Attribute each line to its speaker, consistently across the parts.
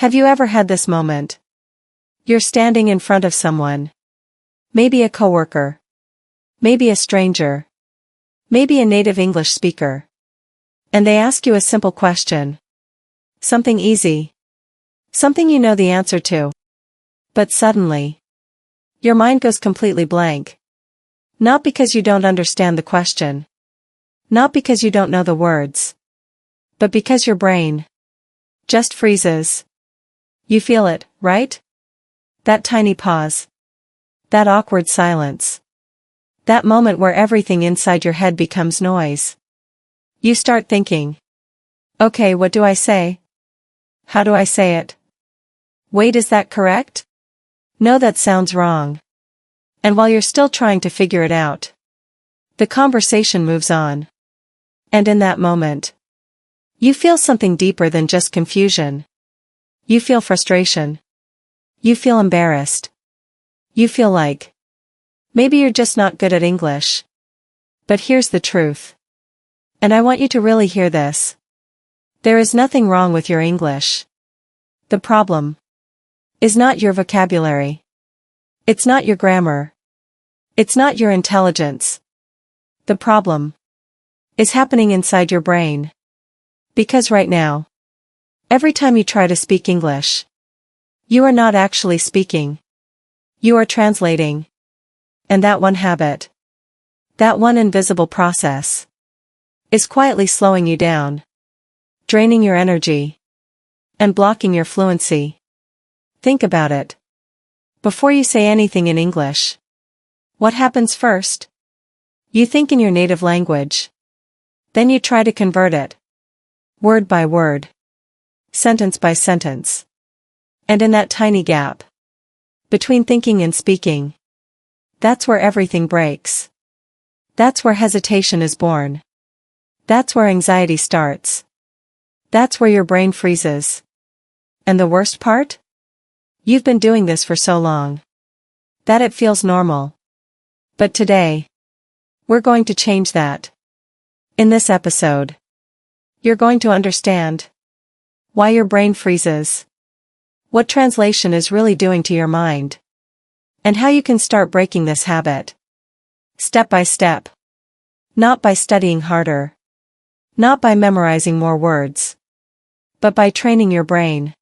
Speaker 1: Have you ever had this moment? You're standing in front of someone. Maybe a coworker. Maybe a stranger. Maybe a native English speaker. And they ask you a simple question. Something easy. Something you know the answer to. But suddenly, your mind goes completely blank. Not because you don't understand the question. Not because you don't know the words. But because your brain just freezes. You feel it, right? That tiny pause. That awkward silence. That moment where everything inside your head becomes noise. You start thinking. Okay, what do I say? How do I say it? Wait, is that correct? No, that sounds wrong. And while you're still trying to figure it out, the conversation moves on. And in that moment, you feel something deeper than just confusion. You feel frustration. You feel embarrassed. You feel like maybe you're just not good at English. But here's the truth. And I want you to really hear this. There is nothing wrong with your English. The problem is not your vocabulary. It's not your grammar. It's not your intelligence. The problem is happening inside your brain. Because right now, every time you try to speak English, you are not actually speaking. You are translating. And that one habit, that one invisible process, is quietly slowing you down, draining your energy, and blocking your fluency. Think about it. Before you say anything in English, what happens first? You think in your native language. Then you try to convert it. Word by word. Sentence by sentence. And in that tiny gap between thinking and speaking, that's where everything breaks. That's where hesitation is born. That's where anxiety starts. That's where your brain freezes. And the worst part? You've been doing this for so long that it feels normal. But today, we're going to change that. In this episode, you're going to understand why your brain freezes, what translation is really doing to your mind, and how you can start breaking this habit. Step by step. Not by studying harder. Not by memorizing more words. But by training your brain.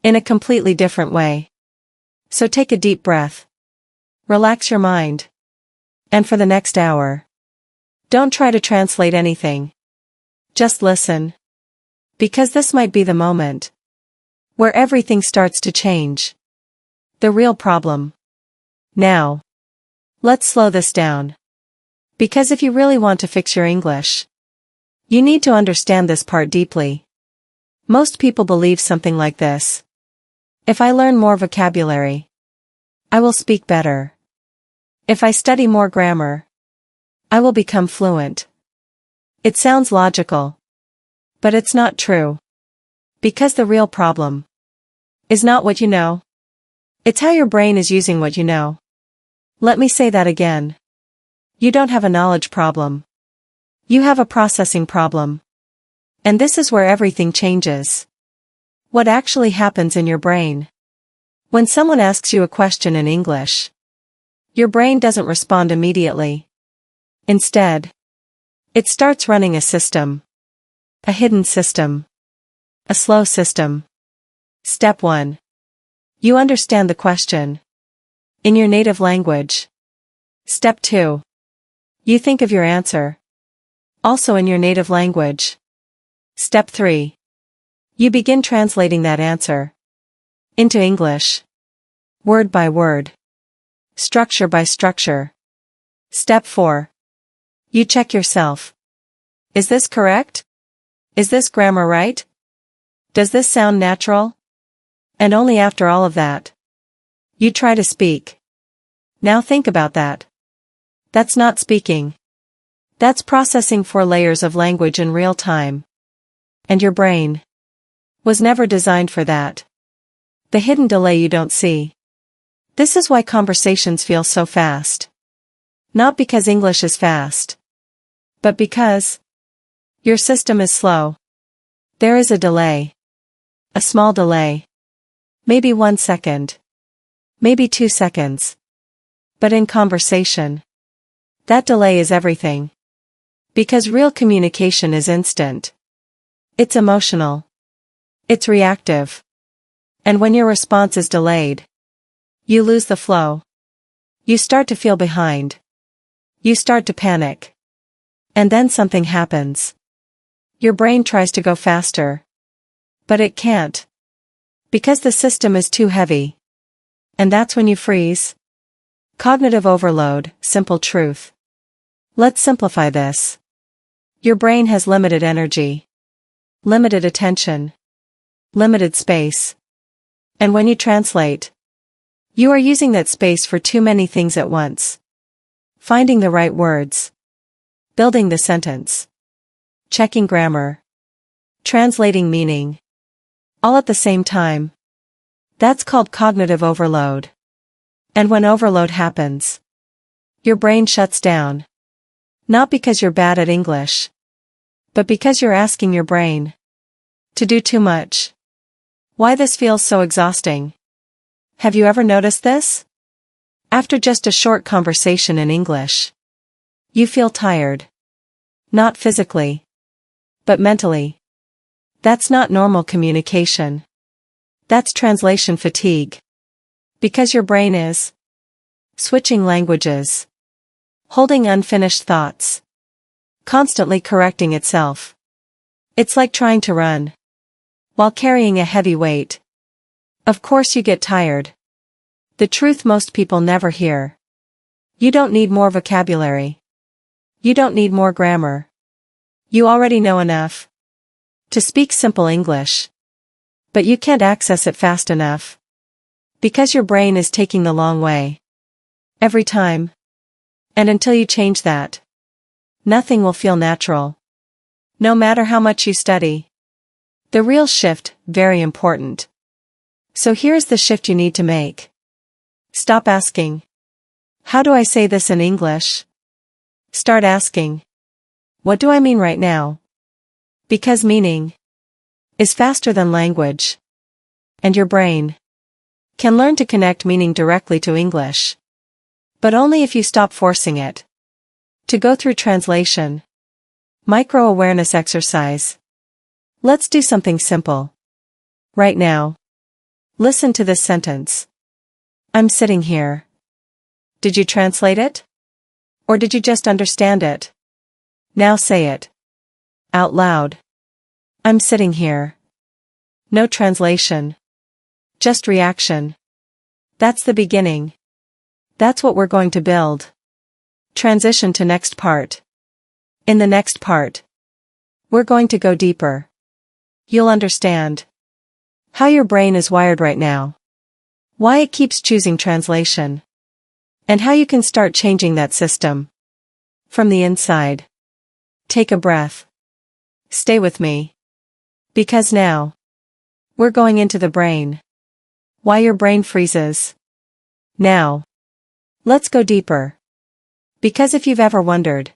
Speaker 1: In a completely different way. So take a deep breath. Relax your mind. And for the next hour, don't try to translate anything. Just listen. Because this might be the moment where everything starts to change. The real problem. Now, let's slow this down. Because if you really want to fix your English, you need to understand this part deeply. Most people believe something like this. If I learn more vocabulary, I will speak better. If I study more grammar, I will become fluent. It sounds logical. But it's not true. Because the real problem is not what you know. It's how your brain is using what you know. Let me say that again. You don't have a knowledge problem. You have a processing problem. And this is where everything changes. What actually happens in your brain? When someone asks you a question in English, your brain doesn't respond immediately. Instead, it starts running a system. A hidden system. A slow system. Step 1. You understand the question in your native language. Step 2. You think of your answer also in your native language. Step 3. You begin translating that answer into English. Word by word. Structure by structure. Step 4. You check yourself. Is this correct? Is this grammar right? Does this sound natural? And only after all of that, you try to speak. Now think about that. That's not speaking. That's processing 4 layers of language in real time. And your brain was never designed for that. The hidden delay you don't see. This is why conversations feel so fast. Not because English is fast, but because your system is slow. There is a delay. A small delay. Maybe 1 second. Maybe 2 seconds. But in conversation, that delay is everything. Because real communication is instant. It's emotional. It's reactive. And when your response is delayed, you lose the flow. You start to feel behind. You start to panic. And then something happens. Your brain tries to go faster. But it can't. Because the system is too heavy. And that's when you freeze. Cognitive overload, simple truth. Let's simplify this. Your brain has limited energy. Limited attention. Limited space. And when you translate, you are using that space for too many things at once. Finding the right words. Building the sentence. Checking grammar. Translating meaning. All at the same time. That's called cognitive overload. And when overload happens, your brain shuts down. Not because you're bad at English, but because you're asking your brain to do too much. Why this feels so exhausting? Have you ever noticed this? After just a short conversation in English, you feel tired. Not physically, but mentally. That's not normal communication. That's translation fatigue. Because your brain is switching languages, holding unfinished thoughts, constantly correcting itself. It's like trying to run while carrying a heavy weight. Of course you get tired. The truth most people never hear. You don't need more vocabulary. You don't need more grammar. You already know enough to speak simple English. But you can't access it fast enough. Because your brain is taking the long way. Every time. And until you change that, nothing will feel natural. No matter how much you study. The real shift, very important. So here's the shift you need to make. Stop asking, how do I say this in English? Start asking, what do I mean right now? Because meaning is faster than language. And your brain can learn to connect meaning directly to English. But only if you stop forcing it to go through translation. Micro-awareness exercise. Let's do something simple. Right now. Listen to this sentence. I'm sitting here. Did you translate it? Or did you just understand it? Now say it. Out loud. I'm sitting here. No translation. Just reaction. That's the beginning. That's what we're going to build. Transition to next part. In the next part, we're going to go deeper. You'll understand how your brain is wired right now, why it keeps choosing translation, and how you can start changing that system from the inside. Take a breath. Stay with me. Because now, we're going into the brain. Why your brain freezes. Now, let's go deeper. Because if you've ever wondered,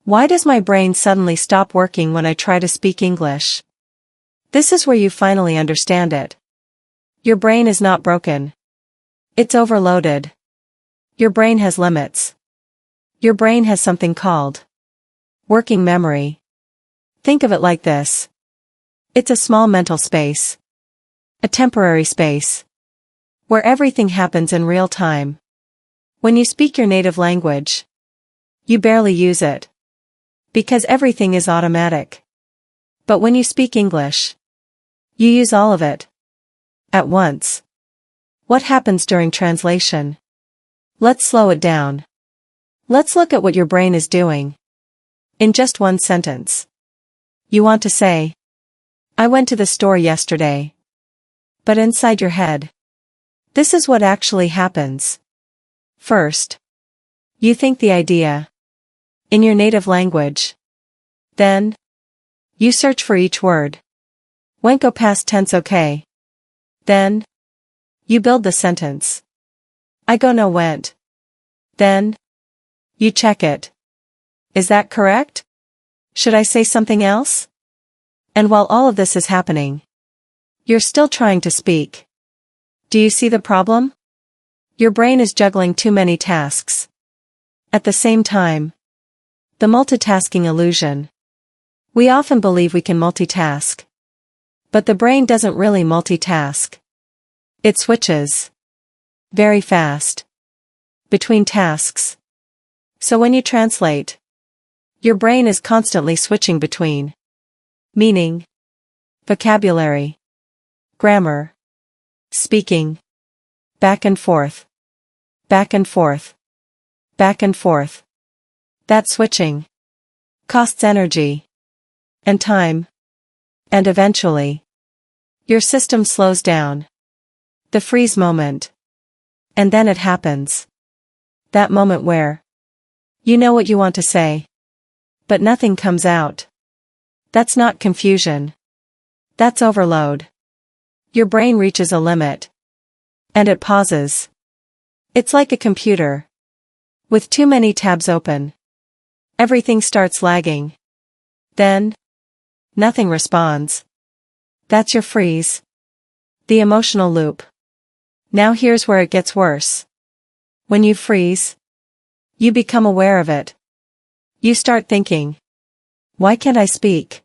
Speaker 1: why does my brain suddenly stop working when I try to speak English? This is where you finally understand it. Your brain is not broken. It's overloaded. Your brain has limits. Your brain has something called working memory. Think of it like this. It's a small mental space. A temporary space. Where everything happens in real time. When you speak your native language, you barely use it. Because everything is automatic. But when you speak English, you use all of it. At once. What happens during translation? Let's slow it down. Let's look at what your brain is doing. In just one sentence. You want to say, I went to the store yesterday. But inside your head, this is what actually happens. First, you think the idea in your native language. Then, you search for each word. Went go past tense okay. Then, you build the sentence. I go no went. Then, you check it. Is that correct? Should I say something else? And while all of this is happening, you're still trying to speak. Do you see the problem? Your brain is juggling too many tasks at the same time. The multitasking illusion. We often believe we can multitask. But the brain doesn't really multitask. It switches very fast between tasks. So when you translate, your brain is constantly switching between meaning, vocabulary, grammar, speaking, back and forth, back and forth, back and forth. That switching costs energy and time, and eventually, your system slows down. The freeze moment. And then it happens. That moment where you know what you want to say, but nothing comes out. That's not confusion. That's overload. Your brain reaches a limit. And it pauses. It's like a computer with too many tabs open. Everything starts lagging. Then, nothing responds. That's your freeze. The emotional loop. Now here's where it gets worse. When you freeze, you become aware of it. You start thinking, why can't I speak?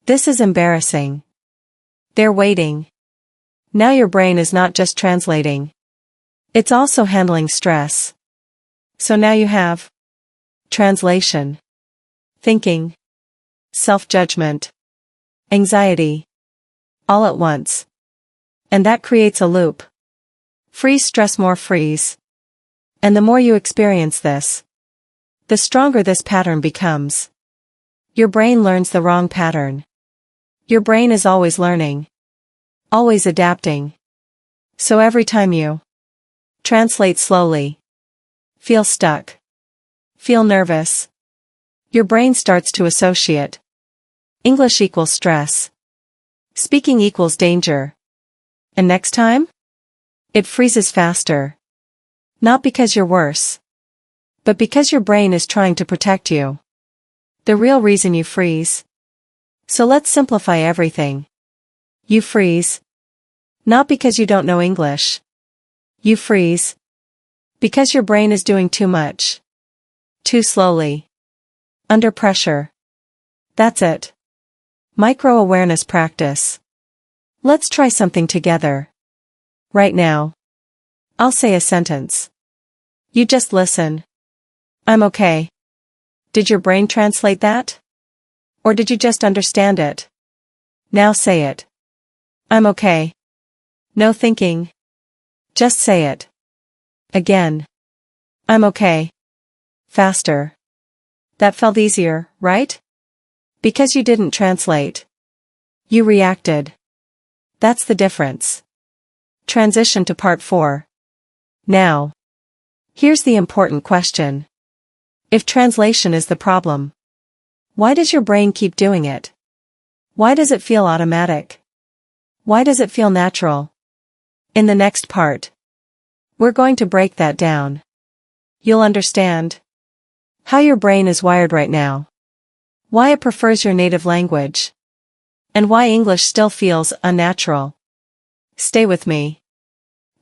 Speaker 1: This is embarrassing. They're waiting. Now your brain is not just translating. It's also handling stress. So now you have translation, thinking, self-judgment, anxiety, all at once. And that creates a loop. Freeze, stress, more freeze. And the more you experience this, the stronger this pattern becomes. Your brain learns the wrong pattern. Your brain is always learning, always adapting. So every time you translate slowly, feel stuck, feel nervous, your brain starts to associate. English equals stress. Speaking equals danger. And next time? It freezes faster. Not because you're worse, but because your brain is trying to protect you. The real reason you freeze. So let's simplify everything. You freeze. Not because you don't know English. You freeze. Because your brain is doing too much. Too slowly. Under pressure. That's it. Micro-awareness practice. Let's try something together. Right now. I'll say a sentence. You just listen. I'm okay. Did your brain translate that? Or did you just understand it? Now say it. I'm okay. No thinking. Just say it. Again. I'm okay. Faster. That felt easier, right? Because you didn't translate. You reacted. That's the difference. Transition to part 4. Now. Here's the important question. If translation is the problem, why does your brain keep doing it? Why does it feel automatic? Why does it feel natural? In the next part, we're going to break that down. You'll understand how your brain is wired right now, why it prefers your native language, and why English still feels unnatural. Stay with me,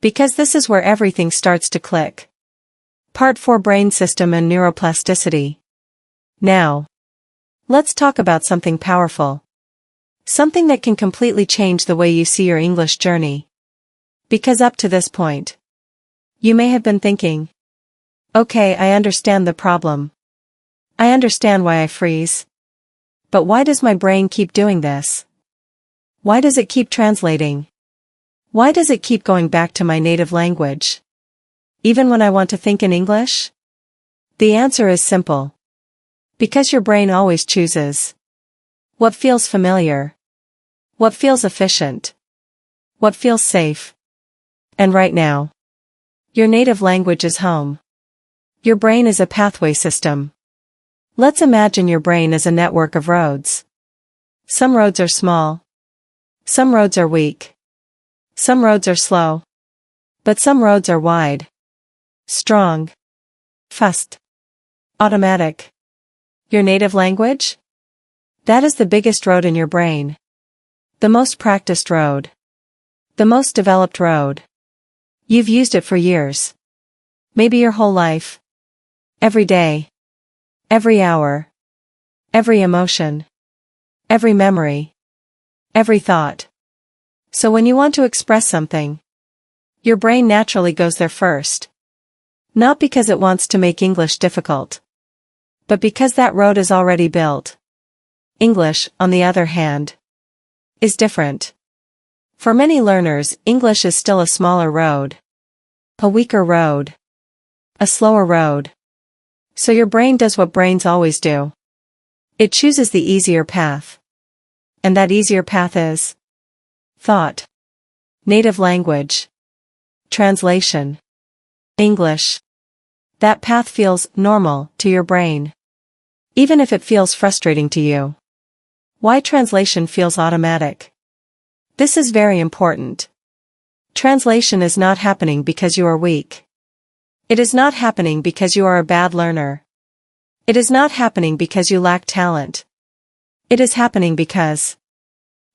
Speaker 1: because this is where everything starts to click. Part 4: Brain System and Neuroplasticity. Now, let's talk about something powerful. Something that can completely change the way you see your English journey. Because up to this point, you may have been thinking, okay, I understand the problem. I understand why I freeze. But why does my brain keep doing this? Why does it keep translating? Why does it keep going back to my native language? Even when I want to think in English? The answer is simple. Because your brain always chooses what feels familiar, what feels efficient, what feels safe. And right now, your native language is home. Your brain is a pathway system. Let's imagine your brain as a network of roads. Some roads are small. Some roads are weak. Some roads are slow. But some roads are wide. Strong. Fast. Automatic. Your native language? That is the biggest road in your brain. The most practiced road. The most developed road. You've used it for years. Maybe your whole life. Every day. Every hour. Every emotion. Every memory. Every thought. So when you want to express something, your brain naturally goes there first. Not because it wants to make English difficult, but because that road is already built. English, on the other hand, is different. For many learners, English is still a smaller road. A weaker road. A slower road. So your brain does what brains always do. It chooses the easier path. And that easier path is thought. Native language. Translation. English. That path feels normal to your brain. Even if it feels frustrating to you. Why translation feels automatic? This is very important. Translation is not happening because you are weak. It is not happening because you are a bad learner. It is not happening because you lack talent. It is happening because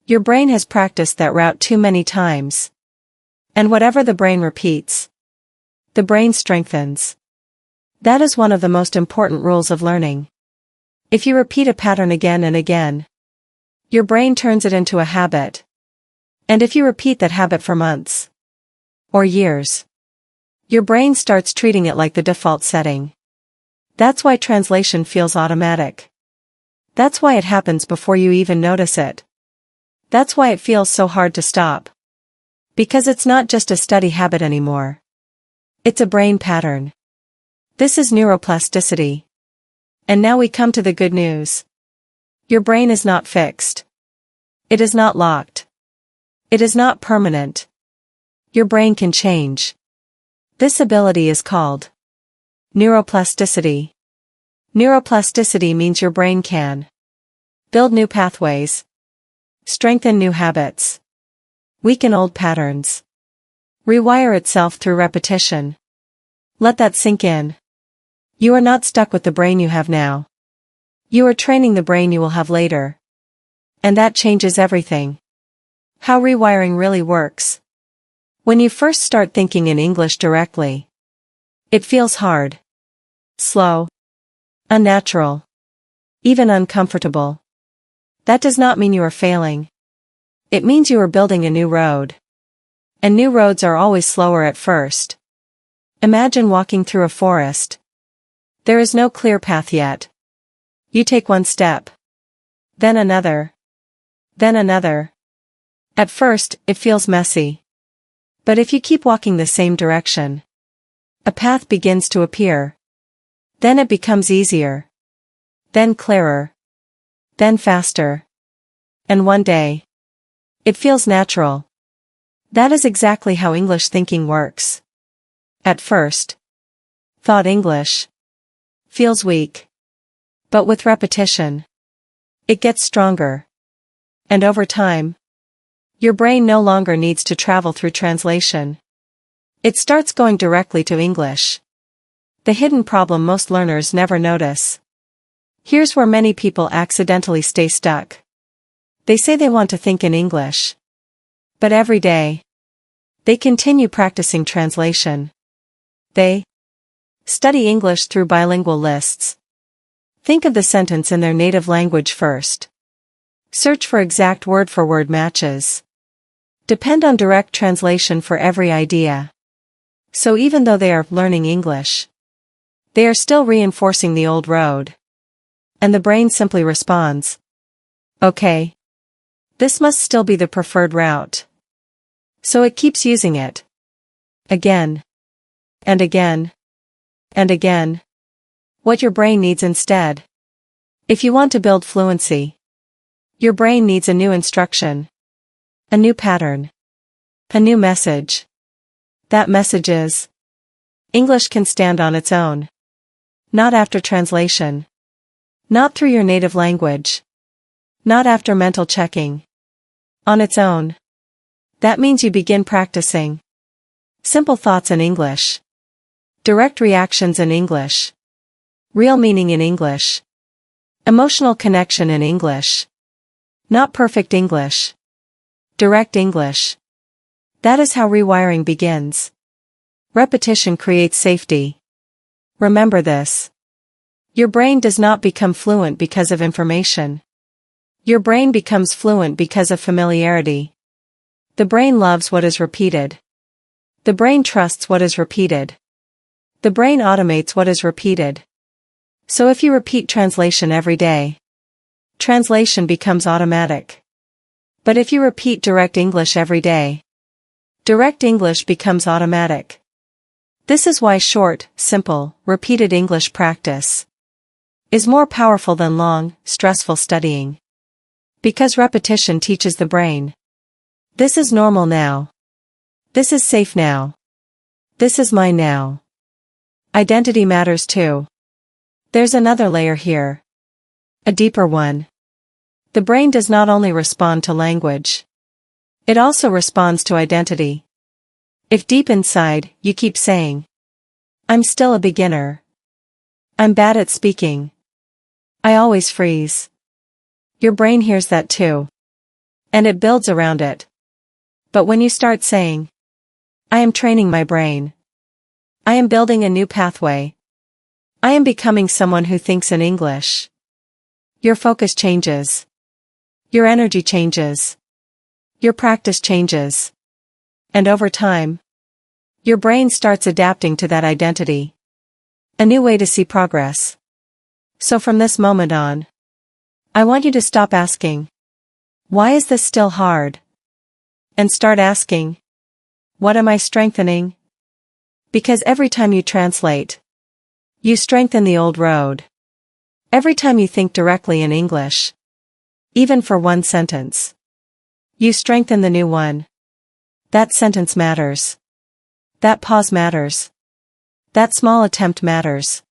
Speaker 1: your brain has practiced that route too many times. And whatever the brain repeats, the brain strengthens. That is one of the most important rules of learning. If you repeat a pattern again and again, your brain turns it into a habit. And if you repeat that habit for months or years, your brain starts treating it like the default setting. That's why translation feels automatic. That's why it happens before you even notice it. That's why it feels so hard to stop. Because it's not just a study habit anymore. It's a brain pattern. This is neuroplasticity. And now we come to the good news. Your brain is not fixed. It is not locked. It is not permanent. Your brain can change. This ability is called neuroplasticity. Neuroplasticity means your brain can build new pathways, strengthen new habits, weaken old patterns, rewire itself through repetition. Let that sink in. You are not stuck with the brain you have now. You are training the brain you will have later. And that changes everything. How rewiring really works. When you first start thinking in English directly, it feels hard, slow, unnatural, even uncomfortable. That does not mean you are failing. It means you are building a new road. And new roads are always slower at first. Imagine walking through a forest. There is no clear path yet. You take one step. Then another. Then another. At first, it feels messy. But if you keep walking the same direction, a path begins to appear. Then it becomes easier. Then clearer. Then faster. And one day, it feels natural. That is exactly how English thinking works. At first, thought English feels weak. But with repetition, it gets stronger. And over time, your brain no longer needs to travel through translation. It starts going directly to English. The hidden problem most learners never notice. Here's where many people accidentally stay stuck. They say they want to think in English. But every day, they continue practicing translation. They study English through bilingual lists. Think of the sentence in their native language first. Search for exact word-for-word matches. Depend on direct translation for every idea. So even though they are learning English, they are still reinforcing the old road. And the brain simply responds. Okay. This must still be the preferred route. So it keeps using it. Again. And again. And again. What your brain needs instead. If you want to build fluency, your brain needs a new instruction. A new pattern. A new message. That message is: English can stand on its own. Not after translation. Not through your native language. Not after mental checking. On its own. That means you begin practicing simple thoughts in English. Direct reactions in English. Real meaning in English. Emotional connection in English. Not perfect English. Direct English. That is how rewiring begins. Repetition creates safety. Remember this. Your brain does not become fluent because of information. Your brain becomes fluent because of familiarity. The brain loves what is repeated. The brain trusts what is repeated. The brain automates what is repeated. So if you repeat translation every day, translation becomes automatic. But if you repeat direct English every day, direct English becomes automatic. This is why short, simple, repeated English practice is more powerful than long, stressful studying. Because repetition teaches the brain. This is normal now. This is safe now. This is mine now. Identity matters too. There's another layer here. A deeper one. The brain does not only respond to language. It also responds to identity. If deep inside, you keep saying, I'm still a beginner. I'm bad at speaking. I always freeze. Your brain hears that too. And it builds around it. But when you start saying, I am training my brain. I am building a new pathway. I am becoming someone who thinks in English. Your focus changes. Your energy changes. Your practice changes. And over time, your brain starts adapting to that identity. A new way to see progress. So from this moment on, I want you to stop asking, why is this still hard? And start asking, what am I strengthening? Because every time you translate, you strengthen the old road. Every time you think directly in English, even for one sentence, you strengthen the new one. That sentence matters. That pause matters. That small attempt matters.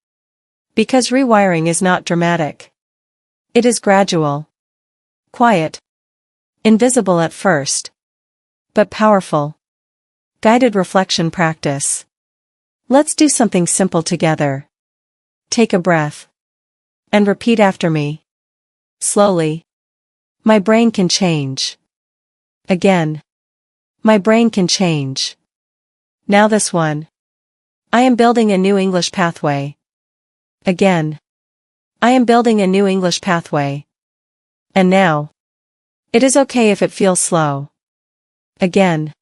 Speaker 1: Because rewiring is not dramatic. It is gradual. Quiet. Invisible at first. But powerful. Guided reflection practice. Let's do something simple together. Take a breath. And repeat after me. Slowly. My brain can change. Again. My brain can change. Now this one. I am building a new English pathway. Again. I am building a new English pathway. And now. It is okay if it feels slow. Again.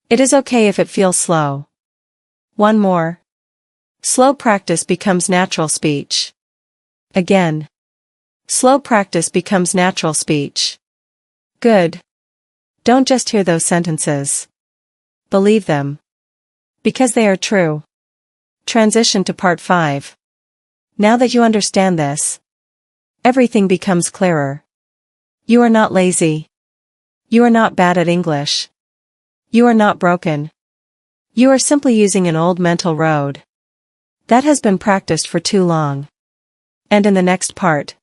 Speaker 1: It is okay if it feels slow. One more. Slow practice becomes natural speech. Again. Slow practice becomes natural speech. Good. Don't just hear those sentences. Believe them. Because they are true. Transition to part 5. Now that you understand this, everything becomes clearer. You are not lazy. You are not bad at English. You are not broken. You are simply using an old mental road that has been practiced for too long. And in the next part,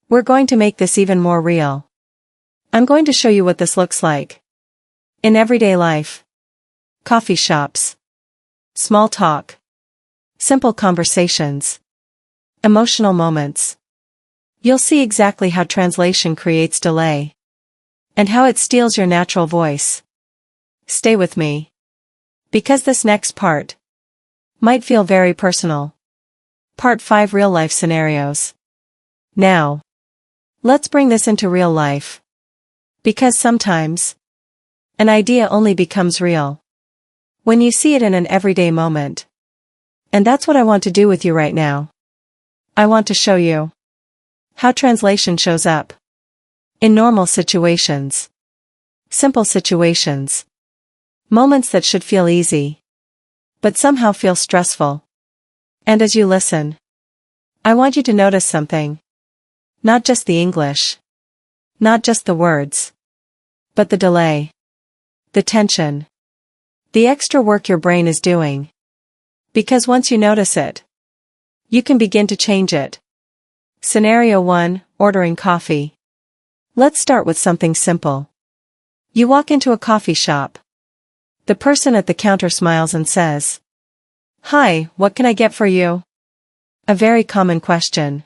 Speaker 1: we're going to make this even more real. I'm going to show you what this looks like. In everyday life. Coffee shops. Small talk. Simple conversations. Emotional moments. You'll see exactly how translation creates delay. And how it steals your natural voice. Stay with me. Because this next part might feel very personal. Part 5 Real Life Scenarios. Now, let's bring this into real life. Because sometimes, an idea only becomes real when you see it in an everyday moment. And that's what I want to do with you right now. I want to show you how translation shows up in normal situations. Simple situations. Moments that should feel easy, but somehow feel stressful. And as you listen, I want you to notice something. Not just the English. Not just the words. But the delay. The tension. The extra work your brain is doing. Because once you notice it, you can begin to change it. Scenario 1, ordering coffee. Let's start with something simple. You walk into a coffee shop. The person at the counter smiles and says, "Hi, what can I get for you?" A very common question.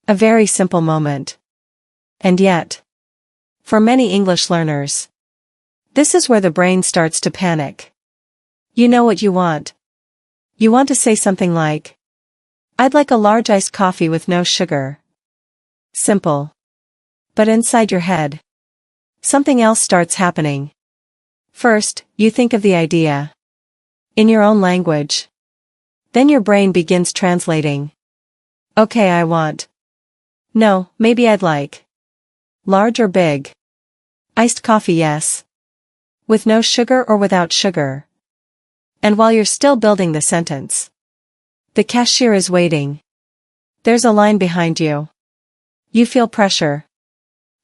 Speaker 1: A very simple moment. And yet, for many English learners, This is where the brain starts to panic. You know what you want. You want to say something like, "I'd like a large iced coffee with no sugar." Simple. But inside your head, something else starts happening. First, you think of the idea in your own language. Then your brain begins translating. Okay, I want. No, maybe I'd like. Large or big? Iced coffee, yes. With no sugar or without sugar? And while you're still building the sentence, the cashier is waiting. There's a line behind you. You feel pressure.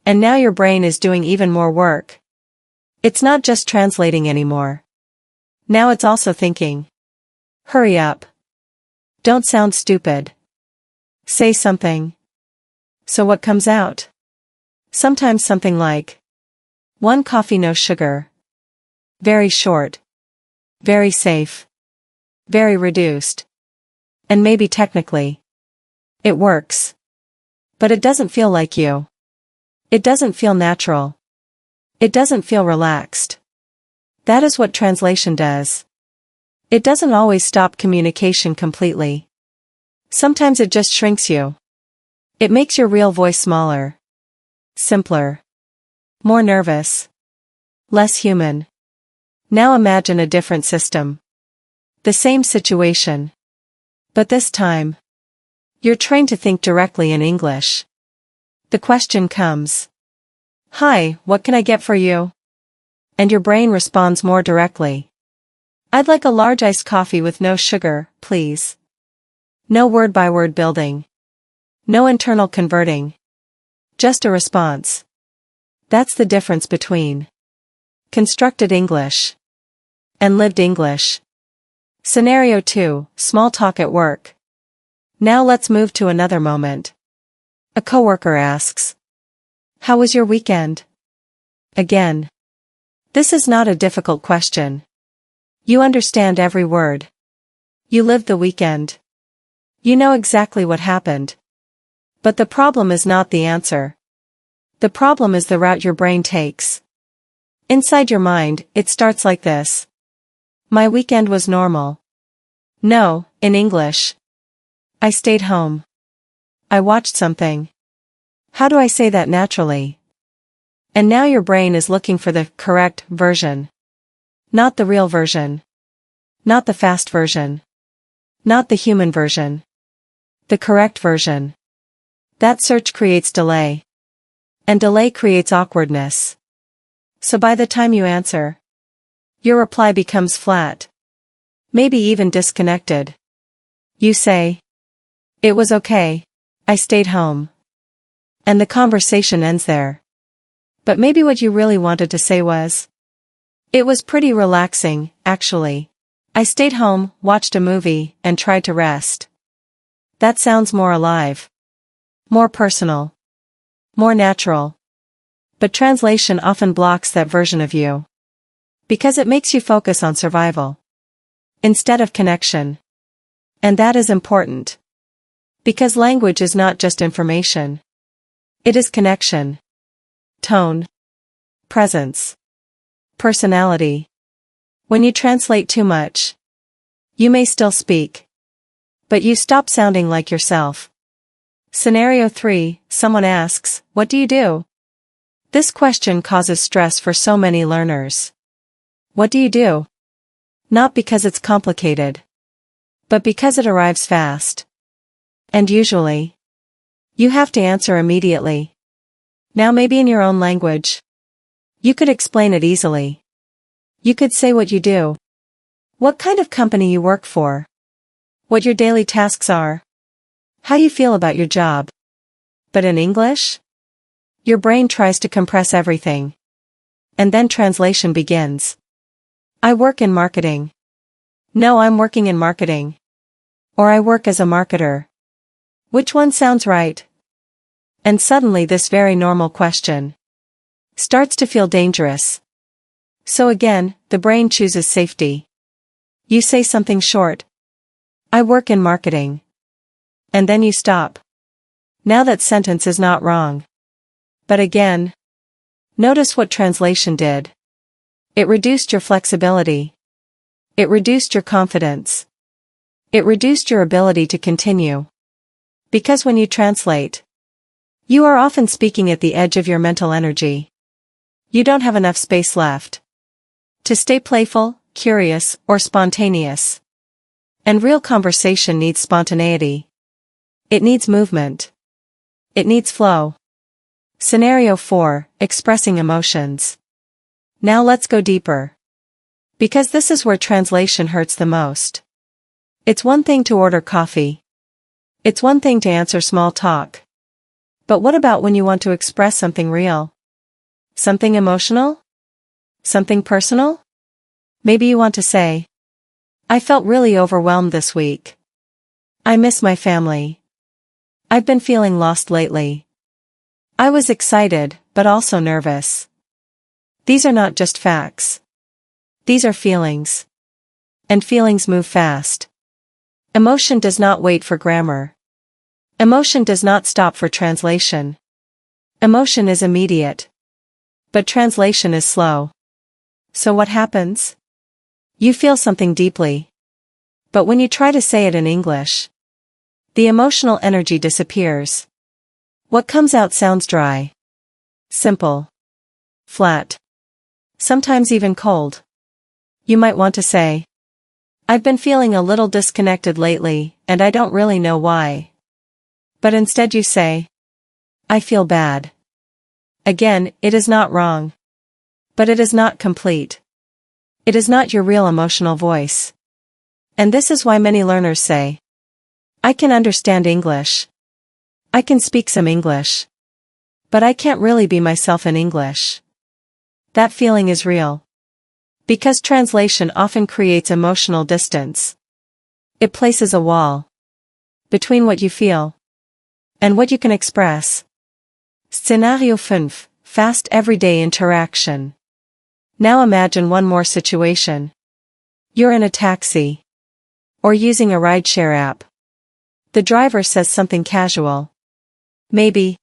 Speaker 1: And now your brain is doing even more work. It's not just translating anymore. Now it's also thinking. Hurry up. Don't sound stupid. Say something. So what comes out? Sometimes something like, "One coffee, no sugar." Very short. Very safe. Very reduced. And maybe technically, it works. But it doesn't feel like you. It doesn't feel natural. It doesn't feel relaxed. That is what translation does. It doesn't always stop communication completely. Sometimes it just shrinks you. It makes your real voice smaller. Simpler. More nervous. Less human. Now imagine a different system. The same situation. But this time, you're trained to think directly in English. The question comes. "Hi, what can I get for you?" And your brain responds more directly. "I'd like a large iced coffee with no sugar, please." No word-by-word building. No internal converting. Just a response. That's the difference between constructed English and lived English. Scenario 2, small talk at work. Now let's move to another moment. A coworker asks, "How was your weekend?" Again. This is not a difficult question. You understand every word. You lived the weekend. You know exactly what happened. But the problem is not the answer. The problem is the route your brain takes. Inside your mind, it starts like this. My weekend was normal. No, in English. I stayed home. I watched something. How do I say that naturally? And now your brain is looking for the correct version. Not the real version. Not the fast version. Not the human version. The correct version. That search creates delay. And delay creates awkwardness. So by the time you answer, your reply becomes flat. Maybe even disconnected. You say, "It was okay. I stayed home." And the conversation ends there. But maybe what you really wanted to say was, "It was pretty relaxing, actually. I stayed home, watched a movie, and tried to rest." That sounds more alive. More personal. More natural. But translation often blocks that version of you. Because it makes you focus on survival instead of connection. And that is important. Because language is not just information. It is connection. Tone. Presence. Personality. When you translate too much, you may still speak. But you stop sounding like yourself. Scenario 3, someone asks, "What do you do?" This question causes stress for so many learners. What do you do? Not because it's complicated, but because it arrives fast. And usually, you have to answer immediately. Now maybe in your own language. You could explain it easily. You could say what you do. What kind of company you work for. What your daily tasks are. How you feel about your job. But in English? Your brain tries to compress everything. And then translation begins. I work in marketing. No, I'm working in marketing. Or I work as a marketer. Which one sounds right? And suddenly this very normal question starts to feel dangerous. So again, the brain chooses safety. You say something short. I work in marketing. And then you stop. Now that sentence is not wrong. But again, notice what translation did. It reduced your flexibility. It reduced your confidence. It reduced your ability to continue. Because when you translate, you are often speaking at the edge of your mental energy. You don't have enough space left to stay playful, curious, or spontaneous. And real conversation needs spontaneity. It needs movement. It needs flow. Scenario 4, expressing emotions. Now let's go deeper. Because this is where translation hurts the most. It's one thing to order coffee. It's one thing to answer small talk. But what about when you want to express something real? Something emotional? Something personal? Maybe you want to say, I felt really overwhelmed this week. I miss my family. I've been feeling lost lately. I was excited, but also nervous. These are not just facts. These are feelings. And feelings move fast. Emotion does not wait for grammar. Emotion does not stop for translation. Emotion is immediate. But translation is slow. So what happens? You feel something deeply. But when you try to say it in English, the emotional energy disappears. What comes out sounds dry. Simple. Flat. Sometimes even cold. You might want to say, I've been feeling a little disconnected lately, and I don't really know why. But instead you say, I feel bad. Again, it is not wrong. But it is not complete. It is not your real emotional voice. And this is why many learners say, I can understand English. I can speak some English. But I can't really be myself in English. That feeling is real. Because translation often creates emotional distance. It places a wall between what you feel and what you can express. Scenario 5, fast everyday interaction. Now imagine one more situation. You're in a taxi. Or using a rideshare app. The driver says something casual. Maybe,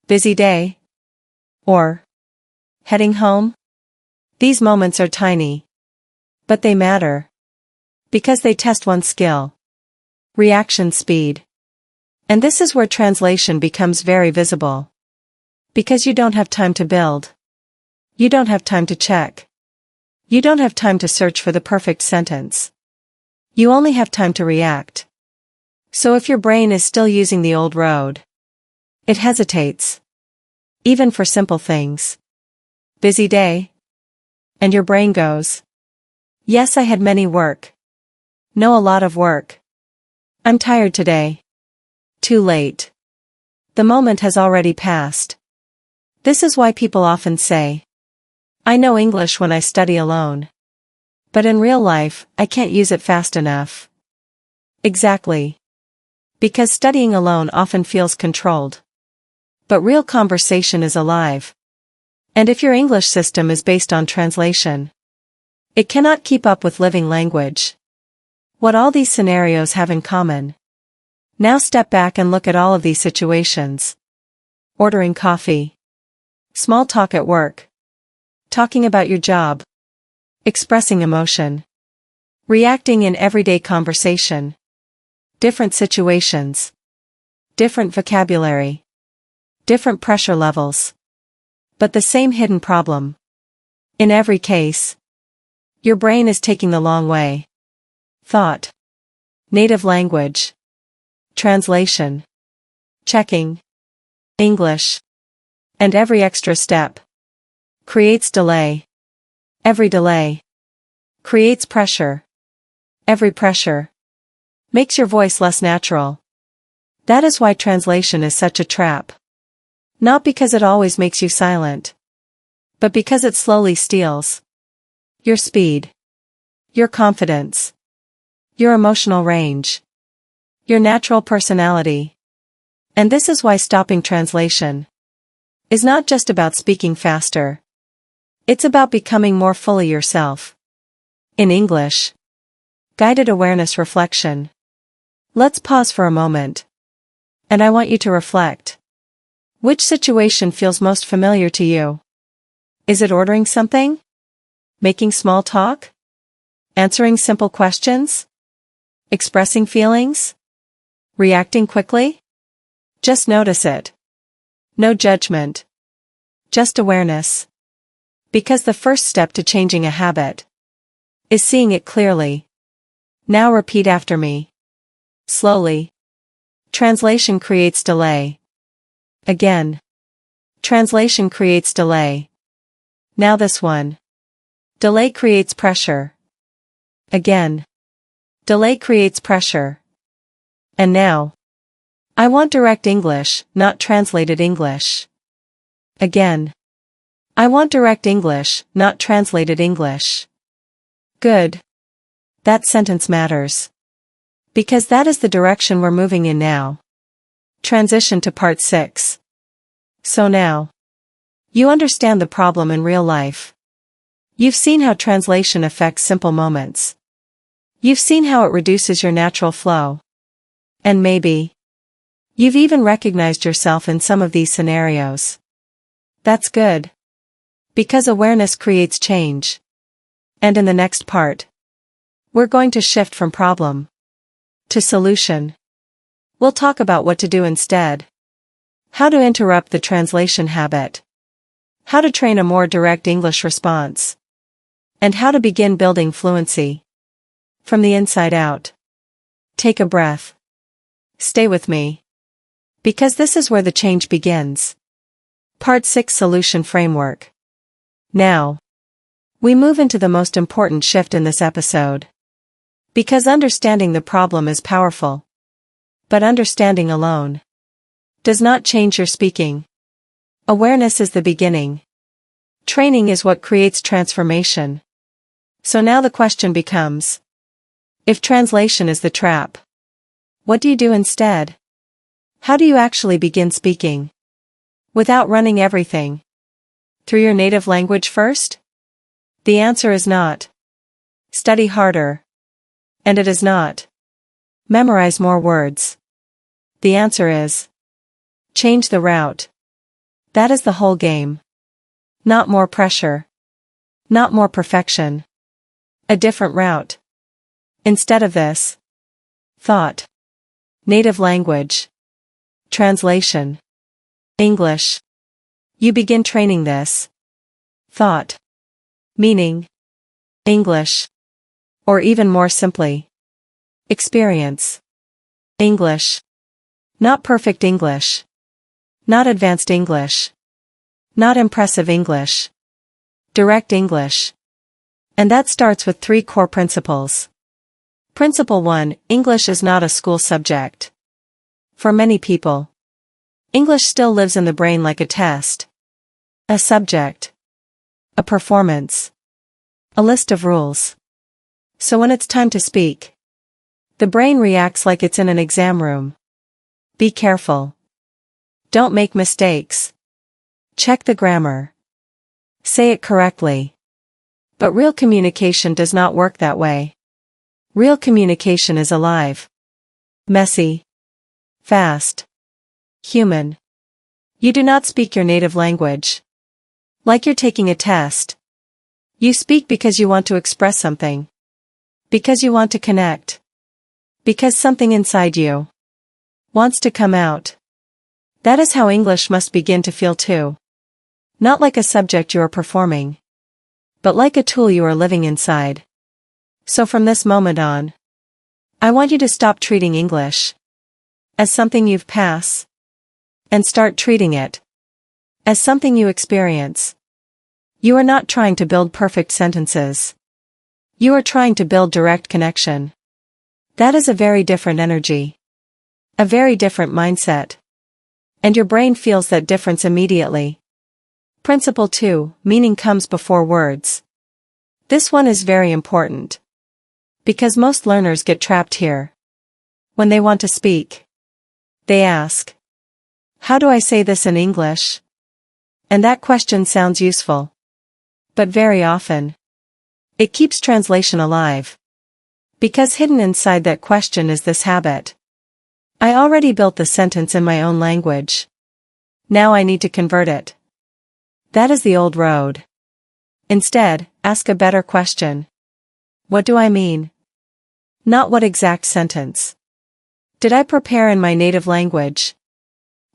Speaker 1: busy day. Or, heading home? These moments are tiny. But they matter. Because they test one's skill. Reaction speed. And this is where translation becomes very visible. Because you don't have time to build. You don't have time to check. You don't have time to search for the perfect sentence. You only have time to react. So if your brain is still using the old road, it hesitates. Even for simple things. Busy day? And your brain goes, yes, I had many work. No, a lot of work. I'm tired today. Too late. The moment has already passed. This is why people often say, I know English when I study alone. But in real life, I can't use it fast enough. Exactly. Because studying alone often feels controlled. But real conversation is alive. And if your English system is based on translation, it cannot keep up with living language. What all these scenarios have in common. Now step back and look at all of these situations. Ordering coffee. Small talk at work. Talking about your job. Expressing emotion. Reacting in everyday conversation. Different situations. Different vocabulary. Different pressure levels. But the same hidden problem. In every case, your brain is taking the long way. Thought. Native language. Translation. Checking. English. And every extra step creates delay. Every delay creates pressure. Every pressure makes your voice less natural. That is why translation is such a trap. Not because it always makes you silent, but because it slowly steals your speed, your confidence, your emotional range, your natural personality. And this is why stopping translation is not just about speaking faster. It's about becoming more fully yourself. In English. Guided awareness reflection. Let's pause for a moment. And I want you to reflect. Which situation feels most familiar to you? Is it ordering something? Making small talk? Answering simple questions? Expressing feelings? Reacting quickly? Just notice it. No judgment. Just awareness. Because the first step to changing a habit is seeing it clearly. Now repeat after me. Slowly. Translation creates delay. Again. Translation creates delay. Now this one. Delay creates pressure. Again. Delay creates pressure. And now. I want direct English, not translated English. Again. I want direct English, not translated English. Good. That sentence matters. Because that is the direction we're moving in now. Transition to part 6. So now. You understand the problem in real life. You've seen how translation affects simple moments. You've seen how it reduces your natural flow. And maybe you've even recognized yourself in some of these scenarios. That's good. Because awareness creates change. And in the next part, we're going to shift from problem to solution. We'll talk about what to do instead. How to interrupt the translation habit. How to train a more direct English response. And how to begin building fluency. From the inside out. Take a breath. Stay with me. Because this is where the change begins. Part 6 Solution Framework. Now. We move into the most important shift in this episode. Because understanding the problem is powerful. But understanding alone does not change your speaking. Awareness is the beginning. Training is what creates transformation. So now the question becomes, if translation is the trap, what do you do instead? How do you actually begin speaking? Without running everything through your native language first? The answer is not study harder. And it is not memorize more words. The answer is change the route. That is the whole game. Not more pressure. Not more perfection. A different route. Instead of this. Thought. Native language. Translation. English. You begin training this. Thought. Meaning. English. Or even more simply. Experience. English. Not perfect English. Not advanced English. Not impressive English. Direct English. And that starts with 3 core principles. Principle 1, English is not a school subject. For many people, English still lives in the brain like a test. A subject. A performance. A list of rules. So when it's time to speak, the brain reacts like it's in an exam room. Be careful. Don't make mistakes. Check the grammar. Say it correctly. But real communication does not work that way. Real communication is alive. Messy. Fast. Human. You do not speak your native language like you're taking a test. You speak because you want to express something. Because you want to connect. Because something inside you wants to come out. That is how English must begin to feel too. Not like a subject you are performing, but like a tool you are living inside. So from this moment on, I want you to stop treating English as something you've passed, and start treating it as something you experience. You are not trying to build perfect sentences. You are trying to build direct connection. That is a very different energy. A very different mindset. And your brain feels that difference immediately. Principle 2, meaning comes before words. This one is very important. Because most learners get trapped here. When they want to speak, they ask, how do I say this in English? And that question sounds useful. But very often, it keeps translation alive. Because hidden inside that question is this habit. I already built the sentence in my own language. Now I need to convert it. That is the old road. Instead, ask a better question. What do I mean? Not what exact sentence. Did I prepare in my native language?